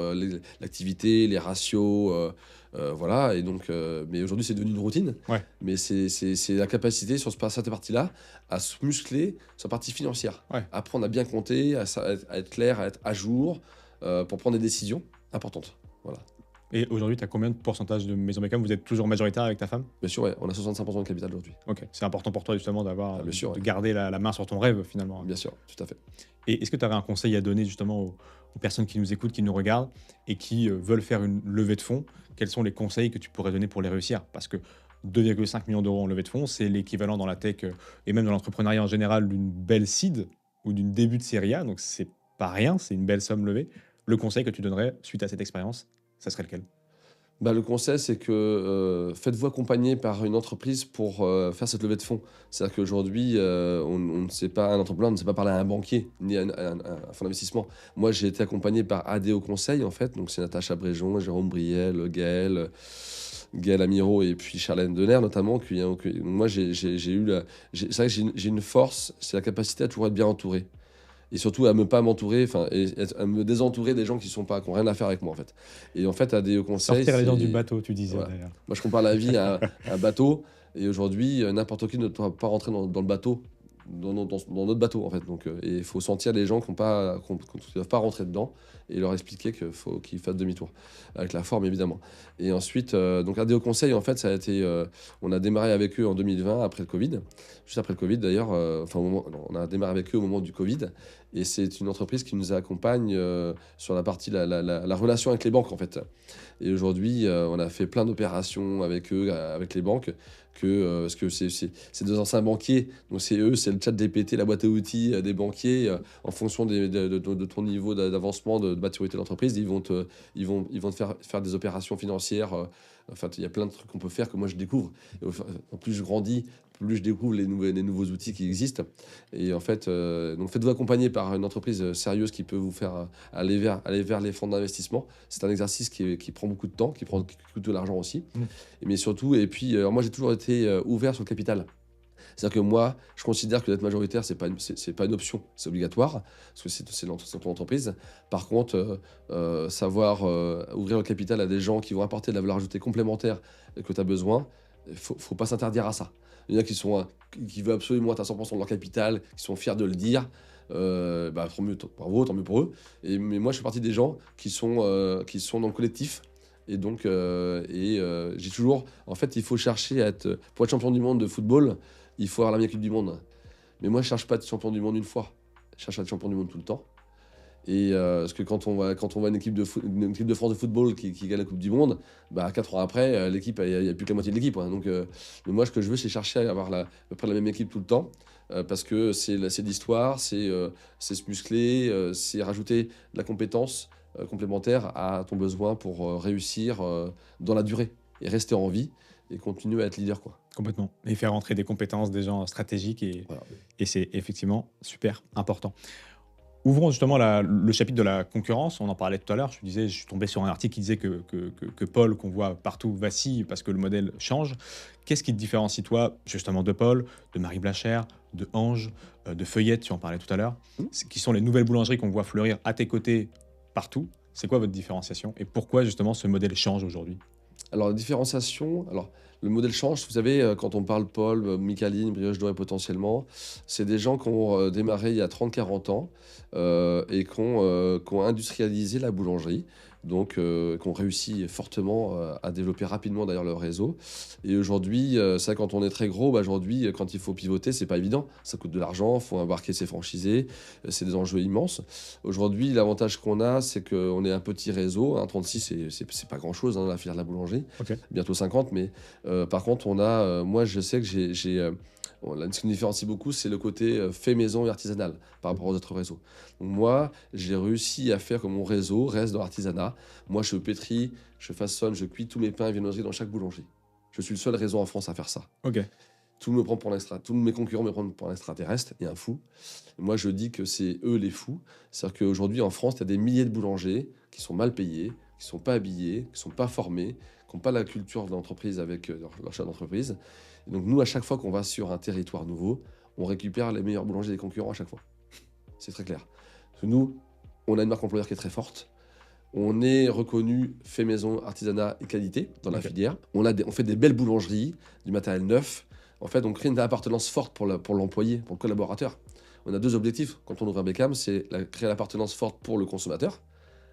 l'activité, les ratios, voilà. Et donc, mais aujourd'hui, c'est devenu une routine. Ouais. Mais c'est la capacité sur cette partie-là à se muscler sur la partie financière. Ouais. Apprendre à bien compter, à être clair, à être à jour pour prendre des décisions importantes. Voilà. Et aujourd'hui, tu as combien de pourcentage de Maison Beckham? Vous êtes toujours majoritaire avec ta femme? Bien sûr, ouais, on a 65% de capital aujourd'hui. OK. C'est important pour toi justement d'avoir, Ah, bien sûr, de ouais. garder la main sur ton rêve finalement. Bien sûr, tout à fait. Et est-ce que tu aurais un conseil à donner justement aux personnes qui nous écoutent, qui nous regardent et qui veulent faire une levée de fonds? Quels sont les conseils que tu pourrais donner pour les réussir? Parce que 2,5 millions d'euros en levée de fonds, c'est l'équivalent dans la tech et même dans l'entrepreneuriat en général d'une belle seed ou d'une début de série A. Donc c'est pas rien, c'est une belle somme levée. Le conseil que tu donnerais suite à cette expérience, ça serait lequel? Le conseil, c'est que faites-vous accompagner par une entreprise pour faire cette levée de fonds. C'est-à-dire qu'aujourd'hui, on ne sait pas, un entrepreneur ne sait pas parler à un banquier ni à un fonds d'investissement. Moi, j'ai été accompagné par ADO Conseil, en fait. Donc, c'est Natacha Bréjon, Jérôme Briel, Gaël Amiro et puis Charlène Dener, notamment. Donc moi, c'est vrai que j'ai une force, c'est la capacité à toujours être bien entouré. Et surtout à ne pas m'entourer, et à me désentourer des gens qui n'ont rien à faire avec moi, en fait. Et en fait, ADO Conseil, Sortir les gens du bateau, tu disais Voilà. d'ailleurs. Moi, je compare la vie à un bateau. Et aujourd'hui, n'importe qui ne doit pas rentrer dans le bateau dans notre bateau, en fait. Donc, et il faut sentir les gens qui ne doivent pas rentrer dedans et leur expliquer qu'il faut qu'ils fassent demi-tour, avec la forme, évidemment. Et ensuite, donc ADO Conseil, en fait, ça a été, on a démarré avec eux en 2020, après le Covid, juste après le Covid d'ailleurs. Non, on a démarré avec eux au moment du Covid. Et c'est une entreprise qui nous accompagne sur la partie, la relation avec les banques, en fait. Et aujourd'hui, on a fait plein d'opérations avec eux, avec les banques, parce que c'est deux anciens banquiers, donc c'est eux, c'est le chat DPT, la boîte à outils des banquiers, en fonction de ton niveau d'avancement, de maturité de l'entreprise, ils vont te faire des opérations financières. Enfin, il y a plein de trucs qu'on peut faire que moi je découvre. Et en plus je grandis, plus je découvre les nouveaux outils qui existent. Et en fait, donc faites-vous accompagner par une entreprise sérieuse qui peut vous faire aller vers les fonds d'investissement. C'est un exercice qui prend beaucoup de temps, qui coûte de l'argent aussi. Mm. Mais surtout, et puis, moi j'ai toujours été ouvert sur le capital. C'est-à-dire que moi, je considère que d'être majoritaire, c'est pas une option, c'est obligatoire, parce que c'est ton entreprise. Par contre, savoir ouvrir le capital à des gens qui vont apporter de la valeur ajoutée complémentaire que tu as besoin, faut pas s'interdire à ça. Il y en a qui veulent absolument être à 100% de leur capital, qui sont fiers de le dire. Tant mieux, bravo, tant mieux pour eux. Mais moi, je fais partie des gens qui sont dans le collectif. Et donc, j'ai toujours... En fait, il faut chercher pour être champion du monde de football, il faut avoir la meilleure équipe du monde. Mais moi, je cherche pas à être champion du monde une fois. Je cherche à être champion du monde tout le temps. Et parce que quand on voit une équipe une équipe de France de football qui gagne la Coupe du Monde, 4 ans après, l'équipe, il n'y a plus que la moitié de l'équipe, hein. Donc, mais moi, ce que je veux, c'est chercher à avoir à peu près la même équipe tout le temps. Parce que c'est de l'histoire, c'est se muscler, c'est rajouter de la compétence complémentaire à ton besoin pour réussir dans la durée et rester en vie et continuer à être leader, quoi. Complètement. Et faire entrer des compétences des gens stratégiques Voilà. et c'est effectivement super important. Ouvrons justement le chapitre de la concurrence. On en parlait tout à l'heure. Je suis tombé sur un article qui disait que Paul, qu'on voit partout, vacille parce que le modèle change. Qu'est-ce qui te différencie, toi, justement, de Paul, de Marie Blachère, de Ange, de Feuillette, tu en parlais tout à l'heure, qui sont les nouvelles boulangeries qu'on voit fleurir à tes côtés partout. C'est quoi votre différenciation et pourquoi, justement, ce modèle change aujourd'hui? Alors, la différenciation, le modèle change. Vous savez, quand on parle Paul, Micaline, Brioche Dorée potentiellement, c'est des gens qui ont démarré il y a 30-40 ans et qui ont industrialisé la boulangerie. Donc, qui ont réussi fortement à développer rapidement d'ailleurs leur réseau. Et aujourd'hui, ça, quand on est très gros, aujourd'hui, quand il faut pivoter, c'est pas évident. Ça coûte de l'argent, il faut embarquer ses franchisés, c'est des enjeux immenses. Aujourd'hui, l'avantage qu'on a, c'est qu'on est un petit réseau. 36, c'est pas grand-chose, hein, la filière de la boulangerie. Ok. Bientôt 50, mais par contre, moi, je sais que ce qui nous différencie beaucoup, c'est le côté fait maison et artisanal par rapport aux autres réseaux. Donc moi, j'ai réussi à faire que mon réseau reste dans l'artisanat. Moi, je pétris, je façonne, je cuis tous mes pains et viennoiseries dans chaque boulangerie. Je suis le seul réseau en France à faire ça. Ok. Tous mes concurrents me prennent pour un extraterrestre et un fou. Et moi, je dis que c'est eux les fous. C'est-à-dire qu'aujourd'hui, en France, il y a des milliers de boulangers qui sont mal payés, qui sont pas habillés, qui sont pas formés, qui n'ont pas la culture de l'entreprise avec leur chef d'entreprise. Et donc, nous, à chaque fois qu'on va sur un territoire nouveau, on récupère les meilleurs boulangers des concurrents à chaque fois. C'est très clair. Parce que nous, on a une marque employeur qui est très forte. On est reconnu fait maison, artisanat et qualité dans la filière. On fait des belles boulangeries, du matériel neuf. En fait, on crée une appartenance forte pour l'employé, pour le collaborateur. On a deux objectifs quand on ouvre un Beckham, c'est créer l'appartenance forte pour le consommateur,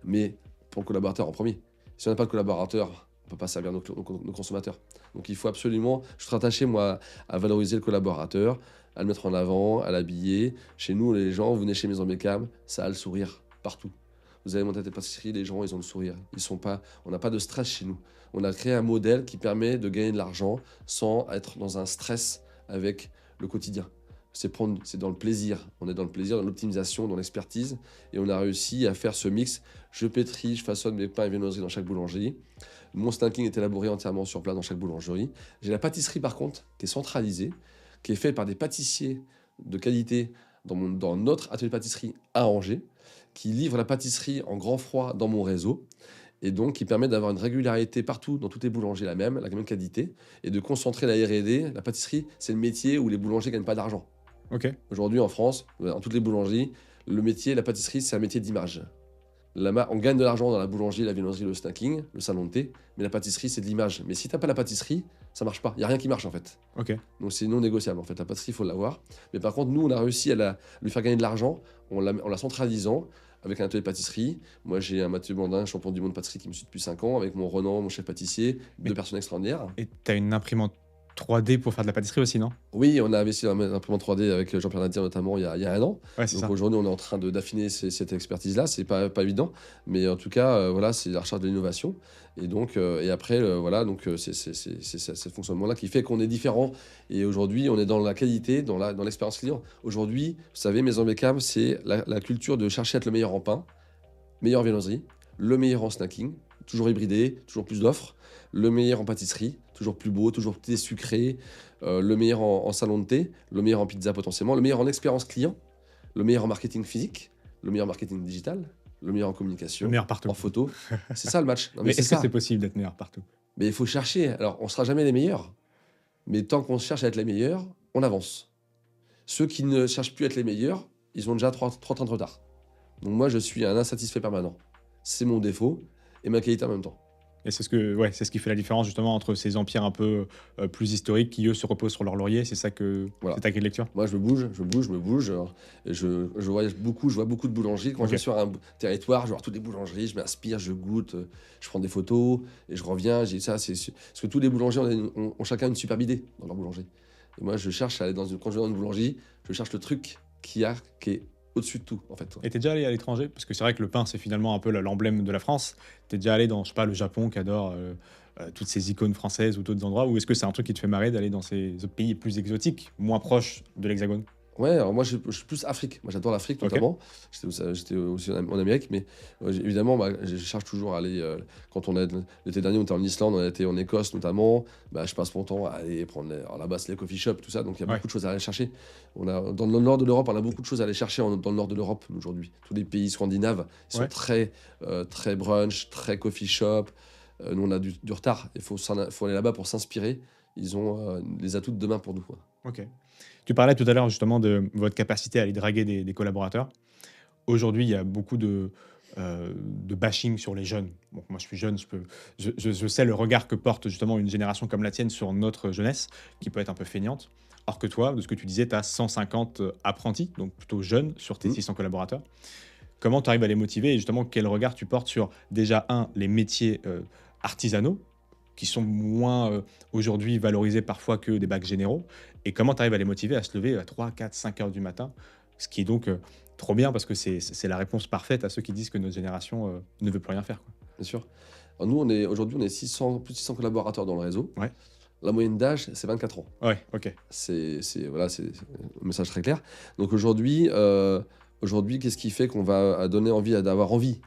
mais pour le collaborateur en premier. Si on n'a pas de collaborateur, on ne peut pas servir nos consommateurs. Donc il faut absolument, je suis attaché moi à valoriser le collaborateur, à le mettre en avant, à l'habiller. Chez nous, les gens, vous venez chez Maison Beckham, ça a le sourire partout. Vous allez monter à la pâtisserie, les gens, ils ont le sourire. On n'a pas de stress chez nous. On a créé un modèle qui permet de gagner de l'argent sans être dans un stress avec le quotidien. C'est dans le plaisir. On est dans le plaisir, dans l'optimisation, dans l'expertise. Et on a réussi à faire ce mix. Je pétris, je façonne mes pains et viennoiseries dans chaque boulangerie. Mon snacking est élaboré entièrement sur place dans chaque boulangerie. J'ai la pâtisserie, par contre, qui est centralisée, qui est faite par des pâtissiers de qualité dans notre atelier de pâtisserie à Angers, qui livre la pâtisserie en grand froid dans mon réseau. Et donc, qui permet d'avoir une régularité partout, dans toutes les boulangers, la même qualité, et de concentrer la R&D. La pâtisserie, c'est le métier où les boulangers ne gagnent pas d'argent. Ok. Aujourd'hui, en France, dans toutes les boulangeries, le métier, la pâtisserie, c'est un métier d'image. On gagne de l'argent dans la boulangerie, la viennoiserie, le snacking, le salon de thé, mais la pâtisserie, c'est de l'image. Mais si t'as pas la pâtisserie, ça marche pas. Il y a rien qui marche en fait. Ok. Donc c'est non négociable en fait. La pâtisserie, il faut l'avoir. Mais par contre, nous, on a réussi à lui faire gagner de l'argent en la centralisant avec un atelier de pâtisserie. Moi, j'ai un Mathieu Blandin, champion du monde de pâtisserie qui me suit depuis 5 ans, avec mon Renan, mon chef pâtissier, Mais- deux personnes extraordinaires. Et tu as une imprimante 3D pour faire de la pâtisserie aussi, non? Oui, on a investi dans l'imprimante 3D avec Jean-Pierre Nadir notamment il y a 1 an. Ouais, c'est Donc ça. aujourd'hui, on est en train d'affiner cette expertise-là. C'est pas évident, mais en tout cas, voilà, c'est la recherche de l'innovation. Et donc, et après, voilà, donc c'est ce fonctionnement-là qui fait qu'on est différent. Et aujourd'hui, on est dans la qualité, dans l'expérience client. Aujourd'hui, vous savez, Maison Beckham, c'est la culture de chercher à être le meilleur en pain, meilleur en viennoiserie, le meilleur en snacking, toujours hybridé, toujours plus d'offres, le meilleur en pâtisserie, toujours plus beau, toujours plus sucré, le meilleur en salon de thé, le meilleur en pizza potentiellement, le meilleur en expérience client, le meilleur en marketing physique, le meilleur en marketing digital, le meilleur en Le communication, meilleur partout. en photo. C'est ça le match. Non, Mais c'est est-ce que ça. c'est possible d'être meilleur partout? Mais il faut chercher. Alors, on sera jamais les meilleurs, mais tant qu'on cherche à être les meilleurs, on avance. Ceux qui ne cherchent plus à être les meilleurs, ils ont déjà 3 trains de retard. Donc moi, je suis un insatisfait permanent. C'est mon défaut et ma qualité en même temps. Et c'est ce qui fait la différence justement entre ces empires un peu plus historiques qui, eux, se reposent sur leur laurier. C'est ça que Voilà. c'est ta clé de lecture? Moi, je me bouge. Et je voyage beaucoup, je vois beaucoup de boulangeries. Quand Ok. je vais sur un territoire, je vois toutes les boulangeries, je m'inspire, je goûte, je prends des photos et je reviens. J'ai ça, parce que tous les boulangers ont chacun une superbe idée dans leur boulangerie. Et moi, je cherche à aller quand je vais dans une boulangerie, je cherche le truc qui est au-dessus de tout, en fait. Et t'es déjà allé à l'étranger? Parce que c'est vrai que le pain, c'est finalement un peu l'emblème de la France. T'es déjà allé dans, je sais pas, le Japon qui adore toutes ces icônes françaises ou d'autres endroits? Ou est-ce que c'est un truc qui te fait marrer d'aller dans ces autres pays plus exotiques, moins proches de l'Hexagone? Ouais, alors moi je suis plus Afrique. Moi j'adore l'Afrique Ok. notamment. J'étais aussi en Amérique, mais évidemment, bah, je cherche toujours à aller. Quand l'été dernier, on était en Islande, on a été en Écosse notamment. Bah, je passe mon temps à aller prendre. Alors là-bas, c'est les coffee shops, tout ça. Donc il y a Ouais. beaucoup de choses à aller chercher. Dans le nord de l'Europe, on a beaucoup de choses à aller chercher dans le nord de l'Europe aujourd'hui. Tous les pays scandinaves, ils sont Ouais. très brunch, très coffee shop. Nous, on a du retard. Il faut aller là-bas pour s'inspirer. Ils ont les atouts de demain pour nous, quoi. Ok. Tu parlais tout à l'heure justement de votre capacité à aller draguer des collaborateurs. Aujourd'hui, il y a beaucoup de bashing sur les jeunes. Bon, moi, je suis jeune, je sais le regard que porte justement une génération comme la tienne sur notre jeunesse, qui peut être un peu feignante. Or que toi, de ce que tu disais, tu as 150 apprentis, donc plutôt jeunes, sur tes Mhm. 600 collaborateurs. Comment tu arrives à les motiver et justement quel regard tu portes sur déjà, les métiers artisanaux, qui sont moins aujourd'hui valorisés parfois que des bacs généraux, et comment tu arrives à les motiver à se lever à 3, 4, 5 heures du matin, ce qui est donc trop bien parce que c'est la réponse parfaite à ceux qui disent que notre génération ne veut plus rien faire, quoi. Bien sûr. Alors nous, aujourd'hui, on est 600, plus de 600 collaborateurs dans le réseau. Ouais. La moyenne d'âge, c'est 24 ans. Ouais, ok. Voilà, c'est un message très clair. Donc aujourd'hui, qu'est-ce qui fait qu'on va donner envie, d'avoir envie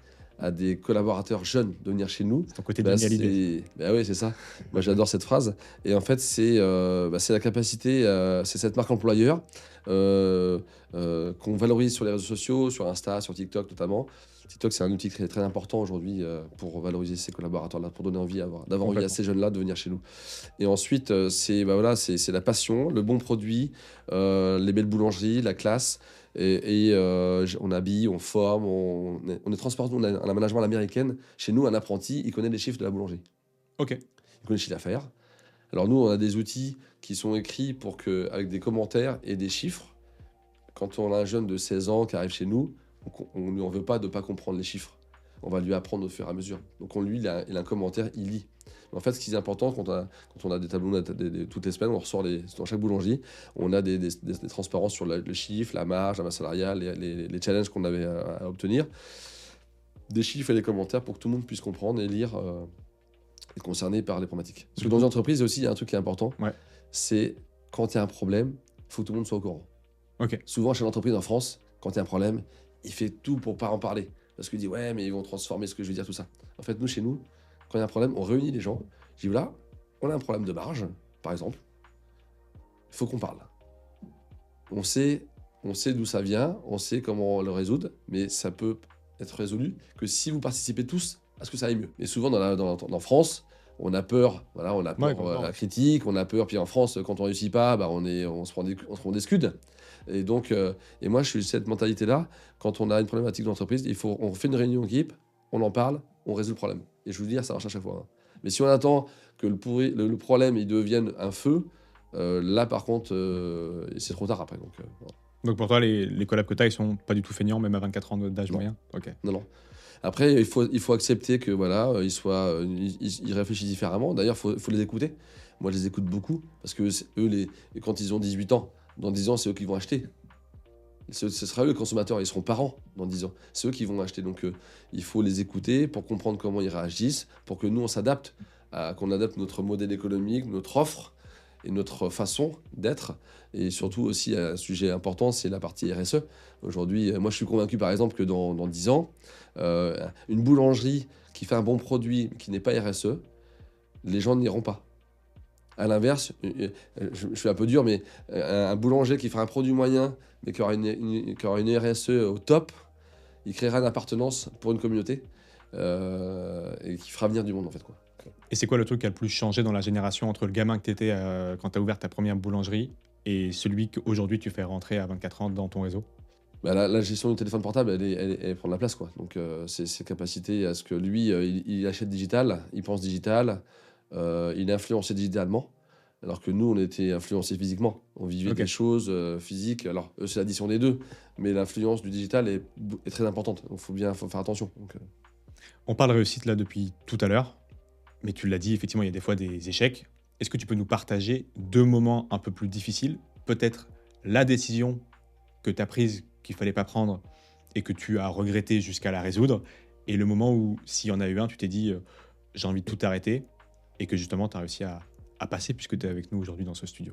à des collaborateurs jeunes de venir chez nous? C'est ton côté Bah, Johnny Hallyday. oui, c'est ça. Moi, j'adore cette phrase. Et en fait, c'est la capacité, c'est cette marque employeur qu'on valorise sur les réseaux sociaux, sur Insta, sur TikTok notamment. TikTok, c'est un outil très, très important aujourd'hui pour valoriser ces collaborateurs-là, pour donner envie d'avoir envie à Complètement. ces jeunes-là de venir chez nous. Et ensuite, c'est la passion, le bon produit, les belles boulangeries, la classe. On habille, on forme, on est transparent. On a un management à l'américaine. Chez nous, un apprenti, il connaît les chiffres de la boulangerie. Ok. Il connaît le chiffre d'affaires. Alors nous, on a des outils qui sont écrits avec des commentaires et des chiffres. Quand on a un jeune de 16 ans qui arrive chez nous, on ne lui en veut pas de ne pas comprendre les chiffres. On va lui apprendre au fur et à mesure. Donc il a un commentaire, il lit. Mais en fait, ce qui est important, quand on a des tableaux toutes les semaines, on ressort dans chaque boulangerie, on a des transparences sur le chiffre, la marge, la masse salariale, les challenges qu'on avait à obtenir. Des chiffres et des commentaires pour que tout le monde puisse comprendre et lire et concerné par les problématiques. Parce que dans une entreprise aussi, il y a un truc qui est important, Ouais. c'est quand il y a un problème, il faut que tout le monde soit au courant. Ok. Souvent, chez l'entreprise en France, quand il y a un problème, il fait tout pour pas en parler. Parce qu'il dit, ouais, mais ils vont transformer ce que je veux dire, tout ça. En fait, nous, chez nous, quand il y a un problème, on réunit les gens. Je dis, voilà, on a un problème de marge, par exemple. Il faut qu'on parle. On sait d'où ça vient, on sait comment le résoudre, mais ça peut être résolu que si vous participez tous à ce que ça aille mieux. Et souvent, dans France, on a peur, voilà, on a peur complètement. la critique, on a peur. Puis en France, quand on réussit pas, bah, on se prend des scuds. Et donc, et moi, je suis cette mentalité-là. Quand on a une problématique d'entreprise, on fait une réunion d'équipe, on en parle, on résout le problème. Et je vous dis, ça marche à chaque fois, hein. Mais si on attend que le problème il devienne un feu, là par contre, c'est trop tard après. Donc, voilà. Donc pour toi, les collabs que tu as, ils sont pas du tout feignants, même à 24 ans d'âge Non, moyen? OK. non, non. Après, il faut accepter que voilà, ils réfléchissent différemment. D'ailleurs, faut les écouter. Moi, je les écoute beaucoup parce que eux, quand ils ont 18 ans, dans 10 ans, c'est eux qui vont acheter. Ce sera eux les consommateurs, ils seront parents dans 10 ans. C'est eux qui vont acheter. Donc, il faut les écouter pour comprendre comment ils réagissent, pour que nous, on s'adapte, qu'on adapte notre modèle économique, notre offre et notre façon d'être. Et surtout aussi, un sujet important, c'est la partie RSE. Aujourd'hui, moi, je suis convaincu, par exemple, que dans 10 ans, une boulangerie qui fait un bon produit, qui n'est pas RSE, les gens n'iront pas. À l'inverse, je suis un peu dur, mais un boulanger qui fera un produit moyen, mais qui aura une RSE au top, il créera une appartenance pour une communauté et qui fera venir du monde, en fait, quoi. Et c'est quoi le truc qui a le plus changé dans la génération entre le gamin que tu étais, quand tu as ouvert ta première boulangerie et celui qu'aujourd'hui tu fais rentrer à 24 ans dans ton réseau? Bah, la gestion du téléphone portable, elle prend de la place, quoi. Donc, c'est ses capacités à ce que lui, il achète digital, il pense digital, il est influencé digitalement, alors que nous, on était influencés physiquement. On vivait des OK. choses physiques. Alors, eux, c'est l'addition des deux, mais l'influence du digital est très importante. Donc, faut faire attention. Donc, On parle réussite là depuis tout à l'heure, mais tu l'as dit, effectivement, il y a des fois des échecs. Est-ce que tu peux nous partager 2 moments un peu plus difficiles? Peut-être la décision que tu as prise, qu'il fallait pas prendre et que tu as regretté jusqu'à la résoudre, et le moment où, s'il y en a eu un, tu t'es dit, «J'ai envie de tout arrêter» et que justement tu as réussi à passer puisque tu es avec nous aujourd'hui dans ce studio?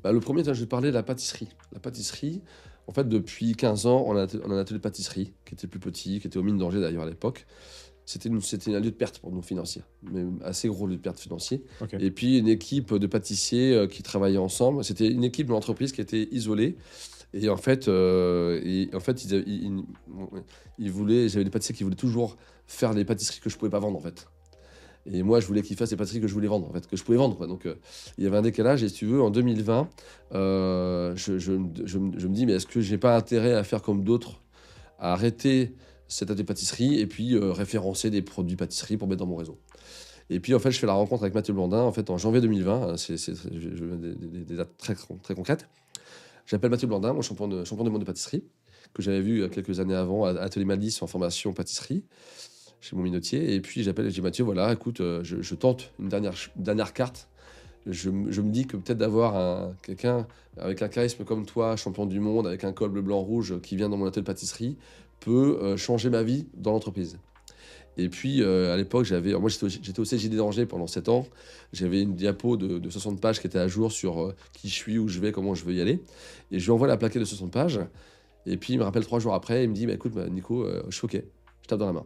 bah, le premier, tiens, je vais te parler de la pâtisserie. La pâtisserie, en fait, depuis 15 ans, on a un atelier de pâtisserie qui était plus petit, qui était aux Mines d'Angers d'ailleurs à l'époque. C'était un lieu de perte pour nous financier, mais assez gros lieu de perte financier. OK. Et puis une équipe de pâtissiers qui travaillaient ensemble. C'était une équipe de l'entreprise qui était isolée. Et en fait, ils voulaient, j'avais des pâtissiers qui voulaient toujours faire les pâtisseries que je pouvais pas vendre en fait. Et moi, je voulais qu'ils fassent les pâtisseries que je voulais vendre, en fait, que je pouvais vendre, quoi. Donc, il y avait un décalage. Et si tu veux, en 2020, je me dis, mais est-ce que j'ai pas intérêt à faire comme d'autres, à arrêter cette atelier pâtisserie et puis référencer des produits pâtisserie pour mettre dans mon réseau. Et puis, en fait, je fais la rencontre avec Mathieu Blandin, en fait, en janvier 2020. Je mets des dates très, très concrètes. J'appelle Mathieu Blandin, mon champion du monde de pâtisserie, que j'avais vu quelques années avant à Atelier Malice en formation pâtisserie chez mon minotier. Et puis j'appelle et je dis Mathieu, voilà, écoute, je tente une dernière carte. Je me dis que peut-être d'avoir quelqu'un avec un charisme comme toi, champion du monde, avec un col bleu, blanc, rouge, qui vient dans mon atelier de pâtisserie, peut changer ma vie dans l'entreprise. Et puis à l'époque, moi j'étais au CJD d'Angers pendant 7 ans. J'avais une diapo de 60 pages qui était à jour sur qui je suis, où je vais, comment je veux y aller. Et je lui envoie la plaquette de 60 pages. Et puis il me rappelle 3 jours après, il me dit bah, écoute, Nico, je suis OK, je tape dans la main.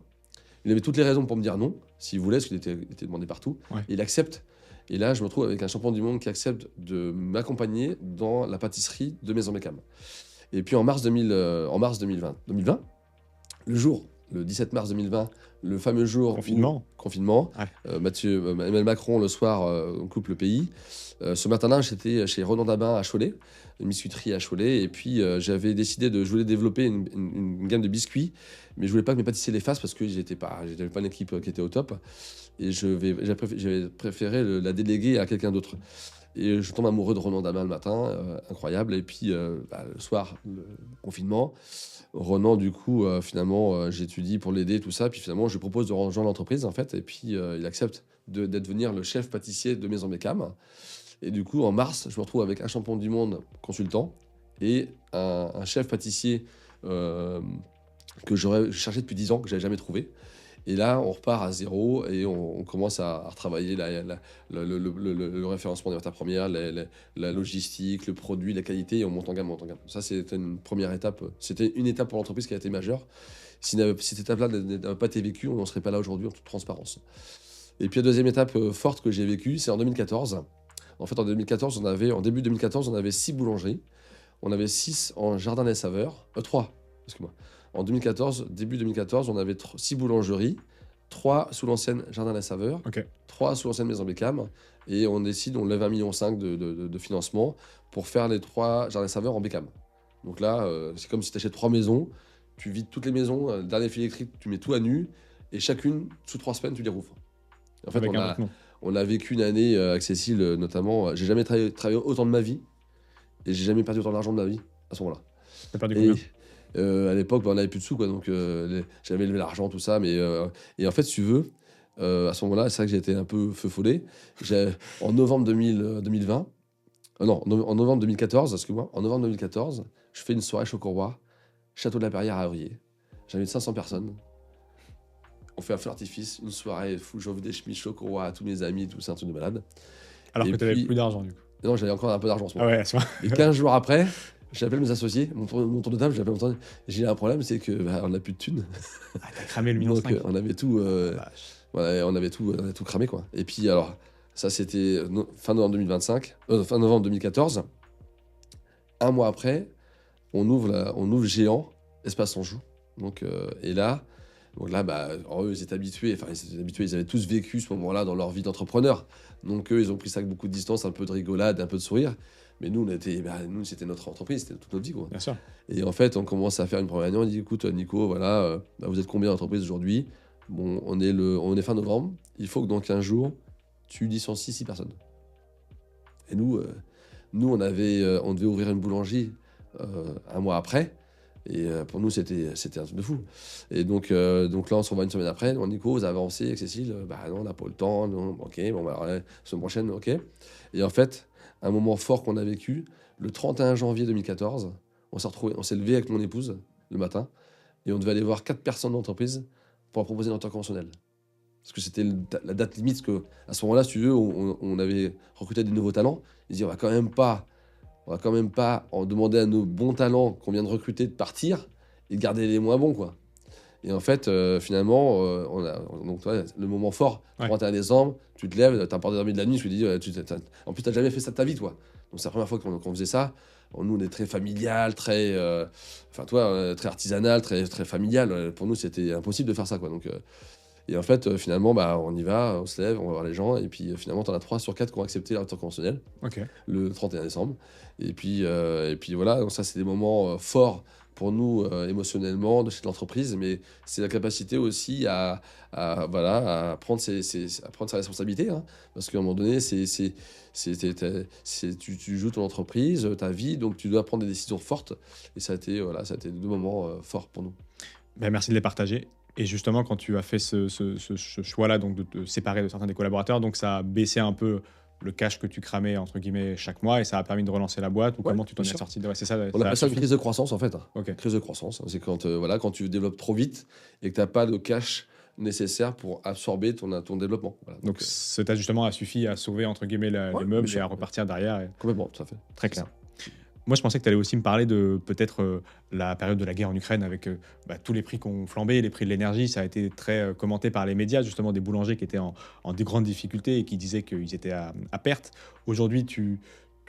Il avait toutes les raisons pour me dire non, s'il voulait, parce qu'il était demandé partout. Ouais. Et il accepte. Et là, je me retrouve avec un champion du monde qui accepte de m'accompagner dans la pâtisserie de Maison Mécam. Et puis en mars 2020, le 17 mars 2020, le fameux jour Confinement? confinement, Ouais. Emmanuel Macron, le soir, on coupe le pays. Ce matin-là, j'étais chez Renan Dabin à Cholet, une biscuiterie à Cholet, et puis j'avais décidé je voulais développer une gamme de biscuits, mais je voulais pas que mes pâtissiers les fassent parce que j'avais pas une équipe qui était au top, et j'avais préféré la déléguer à quelqu'un d'autre. Et je tombe amoureux de Renan Dabin le matin, incroyable, et puis le soir, le confinement. Renan, du coup, finalement, j'étudie pour l'aider, tout ça. Puis finalement, je lui propose de rejoindre l'entreprise, en fait. Et puis, il accepte d'être devenir le chef pâtissier de Maison Mécam. Et du coup, en mars, je me retrouve avec un champion du monde consultant et un chef pâtissier que j'aurais cherché depuis 10 ans, que j'avais jamais trouvé. Et là, on repart à zéro et on commence à retravailler le référencement des matières premières, la logistique, le produit, la qualité, et on monte en gamme, monte en gamme. Ça, c'était une première étape. C'était une étape pour l'entreprise qui a été majeure. Si cette étape-là n'avait pas été vécue, on n'en serait pas là aujourd'hui en toute transparence. Et puis la deuxième étape forte que j'ai vécue, c'est en 2014. En fait, en début 2014, on avait 6 boulangeries. On avait 6 en Jardin des Saveurs. 3, excuse-moi. En 2014, début 2014, on avait 6 boulangeries, 3 sous l'ancienne Jardin des Saveurs, OK. 3 sous l'ancienne Maison Bécam. Et on lève 1,5 million de financement pour faire les 3 Jardin des Saveurs en Bécam. Donc là, c'est comme si tu achètes 3 maisons, tu vides toutes les maisons, le dernier fil électrique, tu mets tout à nu, et chacune, sous 3 semaines, tu les rouvres. En fait, Avec un autre nom. on a vécu une année avec Cécile, notamment. J'ai jamais travaillé autant de ma vie et j'ai jamais perdu autant d'argent de ma vie à ce moment-là. T'as perdu Et combien? à l'époque, on n'avait plus de sous, quoi, donc j'avais levé l'argent, tout ça. Et en fait, si tu veux, à ce moment-là, c'est vrai que j'ai été un peu feu follet. En novembre 2020, non, en novembre 2014, excuse-moi, en novembre 2014, je fais une soirée Chocolat, Château de la Perrière à Avrier. J'invite 500 personnes. On fait un feu d'artifice, une soirée fou, j'offre des chemises Chocolat à tous mes amis, tout ça, un truc de malade. Alors Et que t'avais puis, plus d'argent, du coup. non, j'avais encore un peu d'argent en ce Ah moment. ouais, à ce moment. Et 15 jours après, j'appelle mes associés, mon tour de table, j'appelle mon tour de table. J'ai un problème, c'est que on n'a plus de thunes. Ah, t'as cramé le million Donc cinq. on avait tout, Vache. on avait tout cramé, quoi. Et puis alors, ça c'était fin novembre 2025, fin novembre 2014. Un mois après, on ouvre Géant, Espace Anjou. Et là, bah, alors, eux, ils étaient habitués, ils avaient tous vécu ce moment-là dans leur vie d'entrepreneur. Donc eux, ils ont pris ça avec beaucoup de distance, un peu de rigolade, un peu de sourire. Mais nous, nous, c'était notre entreprise, c'était toute notre vie, quoi. Bien sûr. Et en fait, on commence à faire une première réunion. On dit, écoute, Nico, voilà, bah, vous êtes combien d'entreprises aujourd'hui? Bon, on est fin novembre. Il faut que dans 15 jours, tu licencies 6 personnes. Et nous, on devait ouvrir une boulangerie un mois après. Et pour nous, c'était un truc de fou. Et donc là, on se revoit une semaine après. On dit, Nico, vous avez avancé avec Cécile? Bah non, on n'a pas eu le temps. Non, ok, bon, bah, la semaine prochaine, ok. Et en fait, un moment fort qu'on a vécu, le 31 janvier 2014, on s'est levé avec mon épouse le matin et on devait aller voir 4 personnes d'entreprise pour leur proposer une rupture conventionnelle. Parce que c'était la date limite, que à ce moment-là, si tu veux, on avait recruté des nouveaux talents. Ils disaient, on va quand même pas en demander à nos bons talents qu'on vient de recruter de partir et de garder les moins bons, quoi. Et en fait, finalement, donc, toi, le moment fort, Ouais. 31 décembre, tu te lèves, t'as pas dormi de la nuit, je te dis, en plus, t'as jamais fait ça de ta vie, toi. Donc c'est la première fois qu'on faisait ça. Bon, nous, on est très familial, très, très artisanal, très, très familial. Pour nous, c'était impossible de faire ça, quoi. Et en fait, finalement, bah, on y va, on se lève, on va voir les gens, et puis finalement, t'en as 3 sur 4 qui ont accepté la rupture conventionnelle Ok. le 31 décembre. Et puis voilà, donc ça, c'est des moments forts pour nous émotionnellement de l'entreprise, mais c'est la capacité aussi à prendre sa responsabilité, hein, parce qu'à un moment donné, tu joues ton entreprise, ta vie, donc tu dois prendre des décisions fortes. Et ça a été 2 moments forts pour nous. Ben, merci de les partager. Et justement, quand tu as fait ce choix-là, donc de te séparer de certains des collaborateurs, donc ça a baissé un peu le cash que tu cramais, entre guillemets, chaque mois, et ça a permis de relancer la boîte, ou Ouais, comment tu t'en bien es sûr. sorti? Ouais, c'est ça, On ça a appelle ça une suffi. crise de croissance, en fait, hein. Ok. Crise de croissance, c'est quand tu développes trop vite et que tu n'as pas de cash nécessaire pour absorber ton développement. Voilà. Donc cet ajustement a suffi à sauver, entre guillemets, Ouais, les meubles bien sûr. et à repartir derrière. Complètement, tout à fait. Très clair. Moi, je pensais que tu allais aussi me parler de peut-être la période de la guerre en Ukraine avec tous les prix qui ont flambé, les prix de l'énergie. Ça a été très commenté par les médias, justement, des boulangers qui étaient en de grandes difficultés et qui disaient qu'ils étaient à perte. Aujourd'hui, tu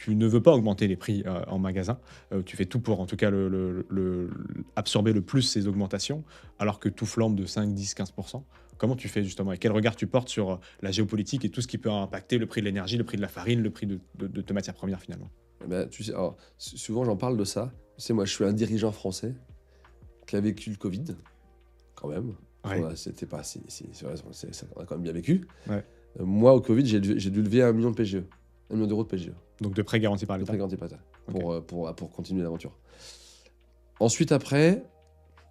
ne veux pas augmenter les prix en magasin. Tu fais tout pour, en tout cas, absorber le plus ces augmentations, alors que tout flambe de 5, 10, 15%. Comment tu fais, justement? Et quel regard tu portes sur la géopolitique et tout ce qui peut impacter le prix de l'énergie, le prix de la farine, le prix de tes matières premières, finalement? Ben, tu sais, alors, souvent j'en parle de ça. Tu sais, moi je suis un dirigeant français qui a vécu le Covid, quand même. Ouais. Ouais, c'était pas, on a quand même bien vécu. Ouais. Moi au Covid, j'ai dû lever 1 million de PGE, 1 million d'euros de PGE, Donc de prêts garantis par de l'État. prêt garanti par l'État, Ok. pour continuer l'aventure. Ensuite, après,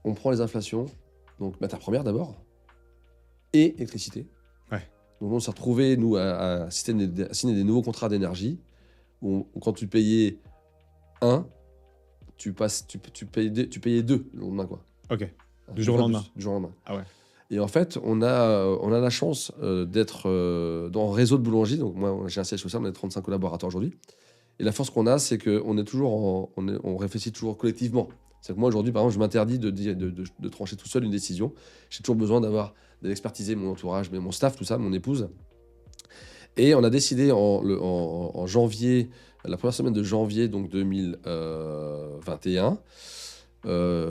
on prend les inflations, donc matières premières d'abord, et électricité. Ouais. Donc on s'est retrouvé, nous, à signer des nouveaux contrats d'énergie, où quand tu payais 1, tu payais 2 le lendemain, quoi. Ok. Du jour au lendemain. Du jour au lendemain. Ah ouais. Et en fait, on a la chance d'être dans un réseau de boulangeries. Donc moi, j'ai un siège social, on est 35 collaborateurs aujourd'hui. Et la force qu'on a, c'est qu'on est toujours on réfléchit toujours collectivement. C'est que moi, aujourd'hui, par exemple, je m'interdis de trancher tout seul une décision. J'ai toujours besoin d'expertiser mon entourage, mais mon staff, tout ça, mon épouse. Et on a décidé en janvier, la première semaine de janvier donc 2021,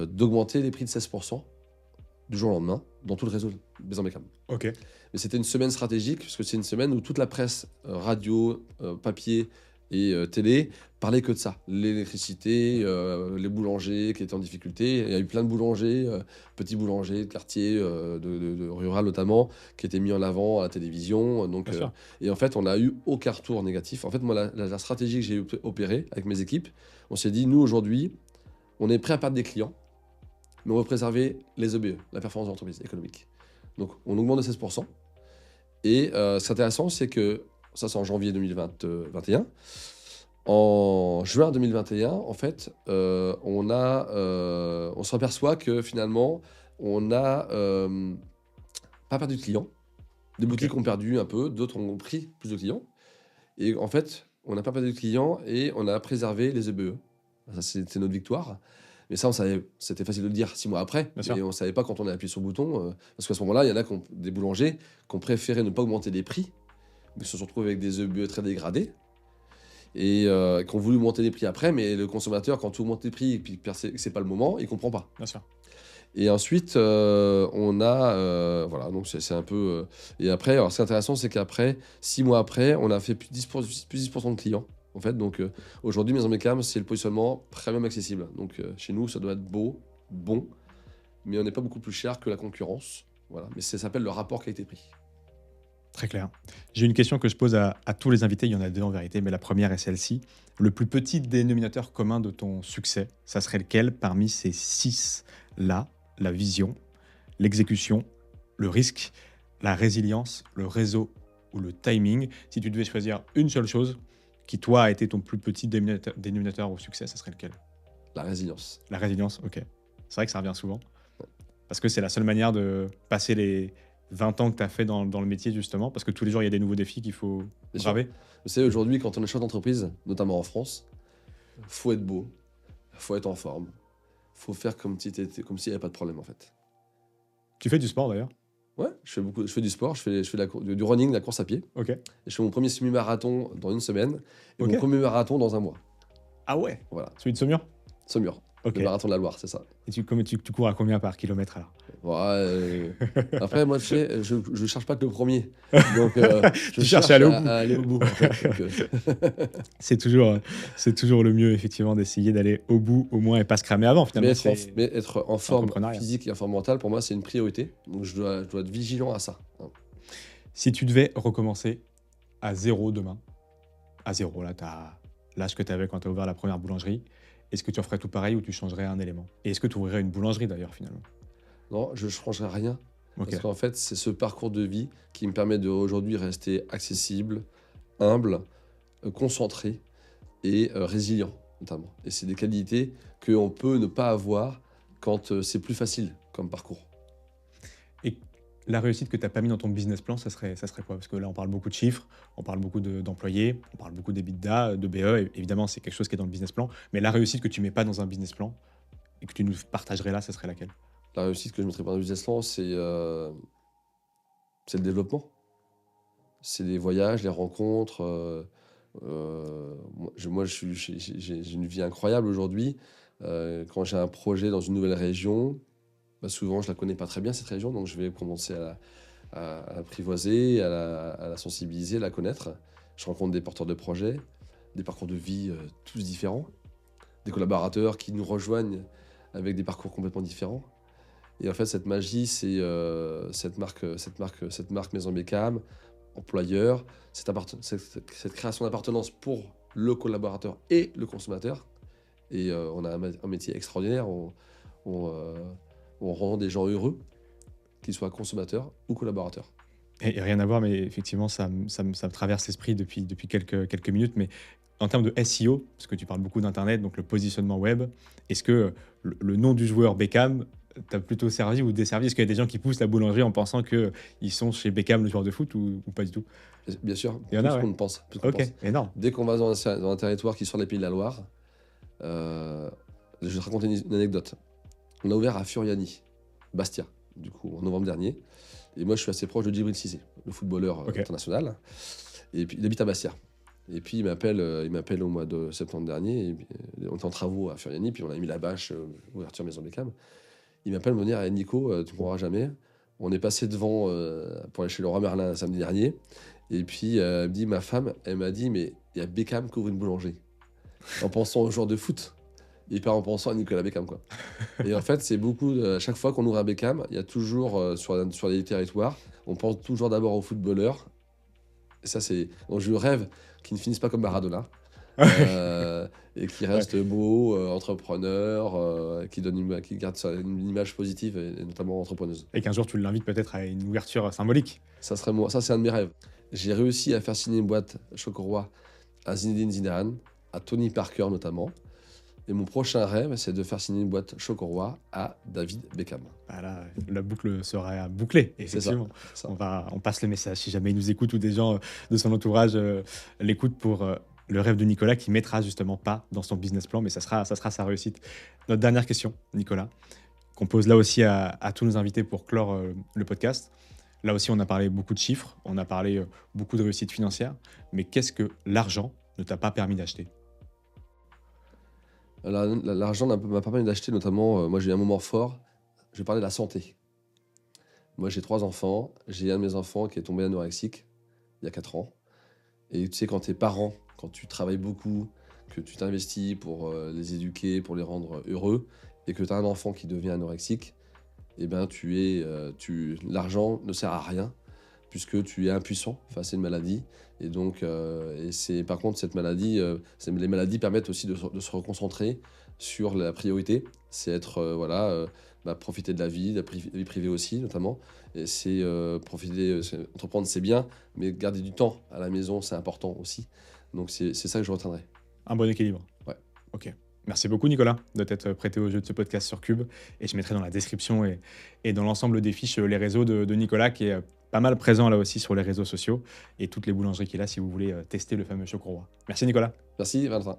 d'augmenter les prix de 16% du jour au lendemain dans tout le réseau Maison Beckham. Ok. Mais c'était une semaine stratégique, parce que c'est une semaine où toute la presse, radio, papier, Et télé, parlait que de ça. L'électricité, les boulangers qui étaient en difficulté. Il y a eu plein de boulangers, petits boulangers de quartier, de rural notamment, qui étaient mis en avant à la télévision. Donc, Bien sûr. et en fait, on n'a eu aucun retour négatif. En fait, moi, la stratégie que j'ai opérée avec mes équipes, on s'est dit, nous, aujourd'hui, on est prêt à perdre des clients, mais on veut préserver les EBE, la performance de l'entreprise économique. Donc, on augmente de 16%. Et ce qui est intéressant, c'est que, ça c'est en janvier 2021, en juin 2021, en fait, on se aperçoit que finalement, on n'a pas perdu de clients. Des boutiques ont perdu un peu, d'autres ont pris plus de clients. Et en fait, on n'a pas perdu de clients et on a préservé les EBE. Ça, c'est notre victoire. Mais ça, on savait, c'était facile de le dire 6 mois après. Bien sûr. Et on ne savait pas quand on a appuyé sur le bouton. Parce qu'à ce moment-là, il y en a des boulangers qui ont préféré ne pas augmenter les prix, mais se sont retrouvés avec des EBE très dégradés. Et qui ont voulu monter les prix après. Mais le consommateur, quand tu augmentes les prix et puis que c'est pas le moment, il ne comprend pas. Bien sûr. Et ensuite, on a. Voilà, donc c'est un peu. Et après, alors ce qui est intéressant, c'est qu'après, 6 mois après, on a fait plus 10% de clients. En fait, donc aujourd'hui, Maison Beckham, c'est le positionnement premium accessible. Donc chez nous, ça doit être beau, bon, mais on n'est pas beaucoup plus cher que la concurrence. Voilà, mais ça s'appelle le rapport qualité-prix. Très clair. J'ai une question que je pose à tous les invités. Il y en a deux en vérité, mais la première est celle-ci. Le plus petit dénominateur commun de ton succès, ça serait lequel parmi ces 6-là? La vision, l'exécution, le risque, la résilience, le réseau ou le timing. Si tu devais choisir une seule chose qui, toi, a été ton plus petit dénominateur au succès, ça serait lequel? La résilience. La résilience, ok. C'est vrai que ça revient souvent. Parce que c'est la seule manière de passer les 20 ans que tu as fait dans le métier, justement. Parce que tous les jours, il y a des nouveaux défis qu'il faut Bien sûr. graver. Vous savez, aujourd'hui, quand on est chef d'entreprise, notamment en France, faut être beau, faut être en forme, faut faire comme s'il n'y avait pas de problème, en fait. Tu fais du sport, d'ailleurs? Ouais, je fais du sport, je fais du running, de la course à pied. Ok. Et je fais mon premier semi-marathon dans une semaine et Ok. mon premier marathon dans un mois. Ah ouais? Voilà, Celui de Saumur? Saumur, Ok. le marathon de la Loire, c'est ça. Et tu cours à combien par kilomètre, alors? Ouais, après, moi, tu sais, je cherche pas que le premier. Donc, je Tu cherches cherche à aller au à, bout. à aller au bout. En fait. Donc, C'est toujours le mieux, effectivement, d'essayer d'aller au bout, au moins, et pas se cramer avant, finalement. mais être en forme l'entrepreneuriat. physique et en forme mentale, pour moi, c'est une priorité. Donc, je dois être vigilant à ça. Si tu devais recommencer à zéro demain, à zéro, là, tu as l'âge que tu avais quand tu as ouvert la première boulangerie, est-ce que tu referais tout pareil ou tu changerais un élément? Et est-ce que tu ouvrirais une boulangerie, d'ailleurs, finalement? Non, je ne changerai rien. Ok. Parce qu'en fait, c'est ce parcours de vie qui me permet d'aujourd'hui rester accessible, humble, concentré et résilient, notamment. Et c'est des qualités qu'on peut ne pas avoir quand c'est plus facile comme parcours. Et la réussite que tu n'as pas mis dans ton business plan, ça serait quoi? Parce que là, on parle beaucoup de chiffres, on parle beaucoup d'employés, on parle beaucoup d'EBITDA, de BE. Et évidemment, c'est quelque chose qui est dans le business plan. Mais la réussite que tu mets pas dans un business plan et que tu nous partagerais là, ça serait laquelle? La réussite que je ne mettrais pas dans le business plan, c'est le développement. C'est les voyages, les rencontres. J'ai une vie incroyable aujourd'hui. Quand j'ai un projet dans une nouvelle région, bah souvent je la connais pas très bien cette région, donc je vais commencer à l'apprivoiser, à la sensibiliser, à la connaître. Je rencontre des porteurs de projets, des parcours de vie tous différents, des collaborateurs qui nous rejoignent avec des parcours complètement différents. Et en fait, cette magie, c'est cette marque Maison Beckham, employeur, cette création d'appartenance pour le collaborateur et le consommateur. Et on a un métier extraordinaire. On rend des gens heureux, qu'ils soient consommateurs ou collaborateurs. Et rien à voir, mais effectivement, ça me traverse l'esprit depuis quelques minutes. Mais en termes de SEO, parce que tu parles beaucoup d'Internet, donc le positionnement web, est-ce que le nom du joueur Beckham t'a plutôt servi ou desservi? Est-ce qu'il y a des gens qui poussent la boulangerie en pensant qu'ils sont chez Beckham, le joueur de foot, ou pas du tout? Bien sûr, Il y en a, plus ouais. qu'on ne pense. Plus qu'on Ok, pense. énorme. Dès qu'on va dans un territoire qui sort des Pays de la Loire, je vais te raconter une anecdote. On a ouvert à Furiani, Bastia, du coup, en novembre dernier. Et moi, je suis assez proche de Djibril Cissé, le footballeur international. Et puis, il habite à Bastia. Et puis, il m'appelle au mois de septembre dernier. Et puis, on était en travaux à Furiani, puis on a mis la bâche, ouverture Maison Beckham. Il m'appelle me dire, Nico, tu ne croiras jamais, On est passé devant pour aller chez Leroy Merlin samedi dernier. Et puis, elle me dit, ma femme, elle m'a dit, mais il y a Beckham qui ouvre une boulangerie. En pensant aux joueurs de foot. Et pas en pensant à Nicolas Beckham, quoi. Et en fait, c'est beaucoup. À chaque fois qu'on ouvre un Beckham, il y a toujours sur des territoires, on pense toujours d'abord aux footballeurs. Et ça, c'est. Donc, je rêve qu'ils ne finissent pas comme Maradona. Et qui Ouais. reste beau, entrepreneur, qui garde une image positive et notamment entrepreneuse. Et qu'un jour, tu l'invites peut-être à une ouverture symbolique. Ça serait moi, ça c'est un de mes rêves. J'ai réussi à faire signer une boîte Chocoroi à Zinedine Zidane, à Tony Parker notamment. Et mon prochain rêve, c'est de faire signer une boîte Chocoroi à David Beckham. Bah là, la boucle sera bouclée, C'est effectivement. ça. On passe le message si jamais il nous écoute ou des gens de son entourage l'écoutent pour le rêve de Nicolas qui mettra justement pas dans son business plan, mais ça sera sa réussite. Notre dernière question, Nicolas, qu'on pose là aussi à tous nos invités pour clore le podcast. Là aussi, on a parlé beaucoup de chiffres, on a parlé beaucoup de réussite financière, mais qu'est-ce que l'argent ne t'a pas permis d'acheter? L'argent m'a permis d'acheter notamment, moi j'ai eu un moment fort, je vais parler de la santé. Moi j'ai 3 enfants, j'ai un de mes enfants qui est tombé anorexique il y a 4 ans. Et tu sais, quand t'es parent, quand tu travailles beaucoup, que tu t'investis pour les éduquer, pour les rendre heureux, et que tu as un enfant qui devient anorexique, eh ben l'argent ne sert à rien, puisque tu es impuissant face à une maladie. Et donc, par contre, cette maladie, les maladies permettent aussi de se reconcentrer sur la priorité. C'est être, profiter de la vie, de la vie privée aussi, notamment. Et entreprendre, c'est bien, mais garder du temps à la maison, c'est important aussi. Donc, c'est ça que je retiendrai. Un bon équilibre. Ouais. Ok. Merci beaucoup, Nicolas, de t'être prêté au jeu de ce podcast sur Cube. Et je mettrai dans la description et dans l'ensemble des fiches les réseaux de Nicolas, qui est pas mal présent là aussi sur les réseaux sociaux et toutes les boulangeries qu'il a si vous voulez tester le fameux Chocoroi. Merci, Nicolas. Merci, Valentin.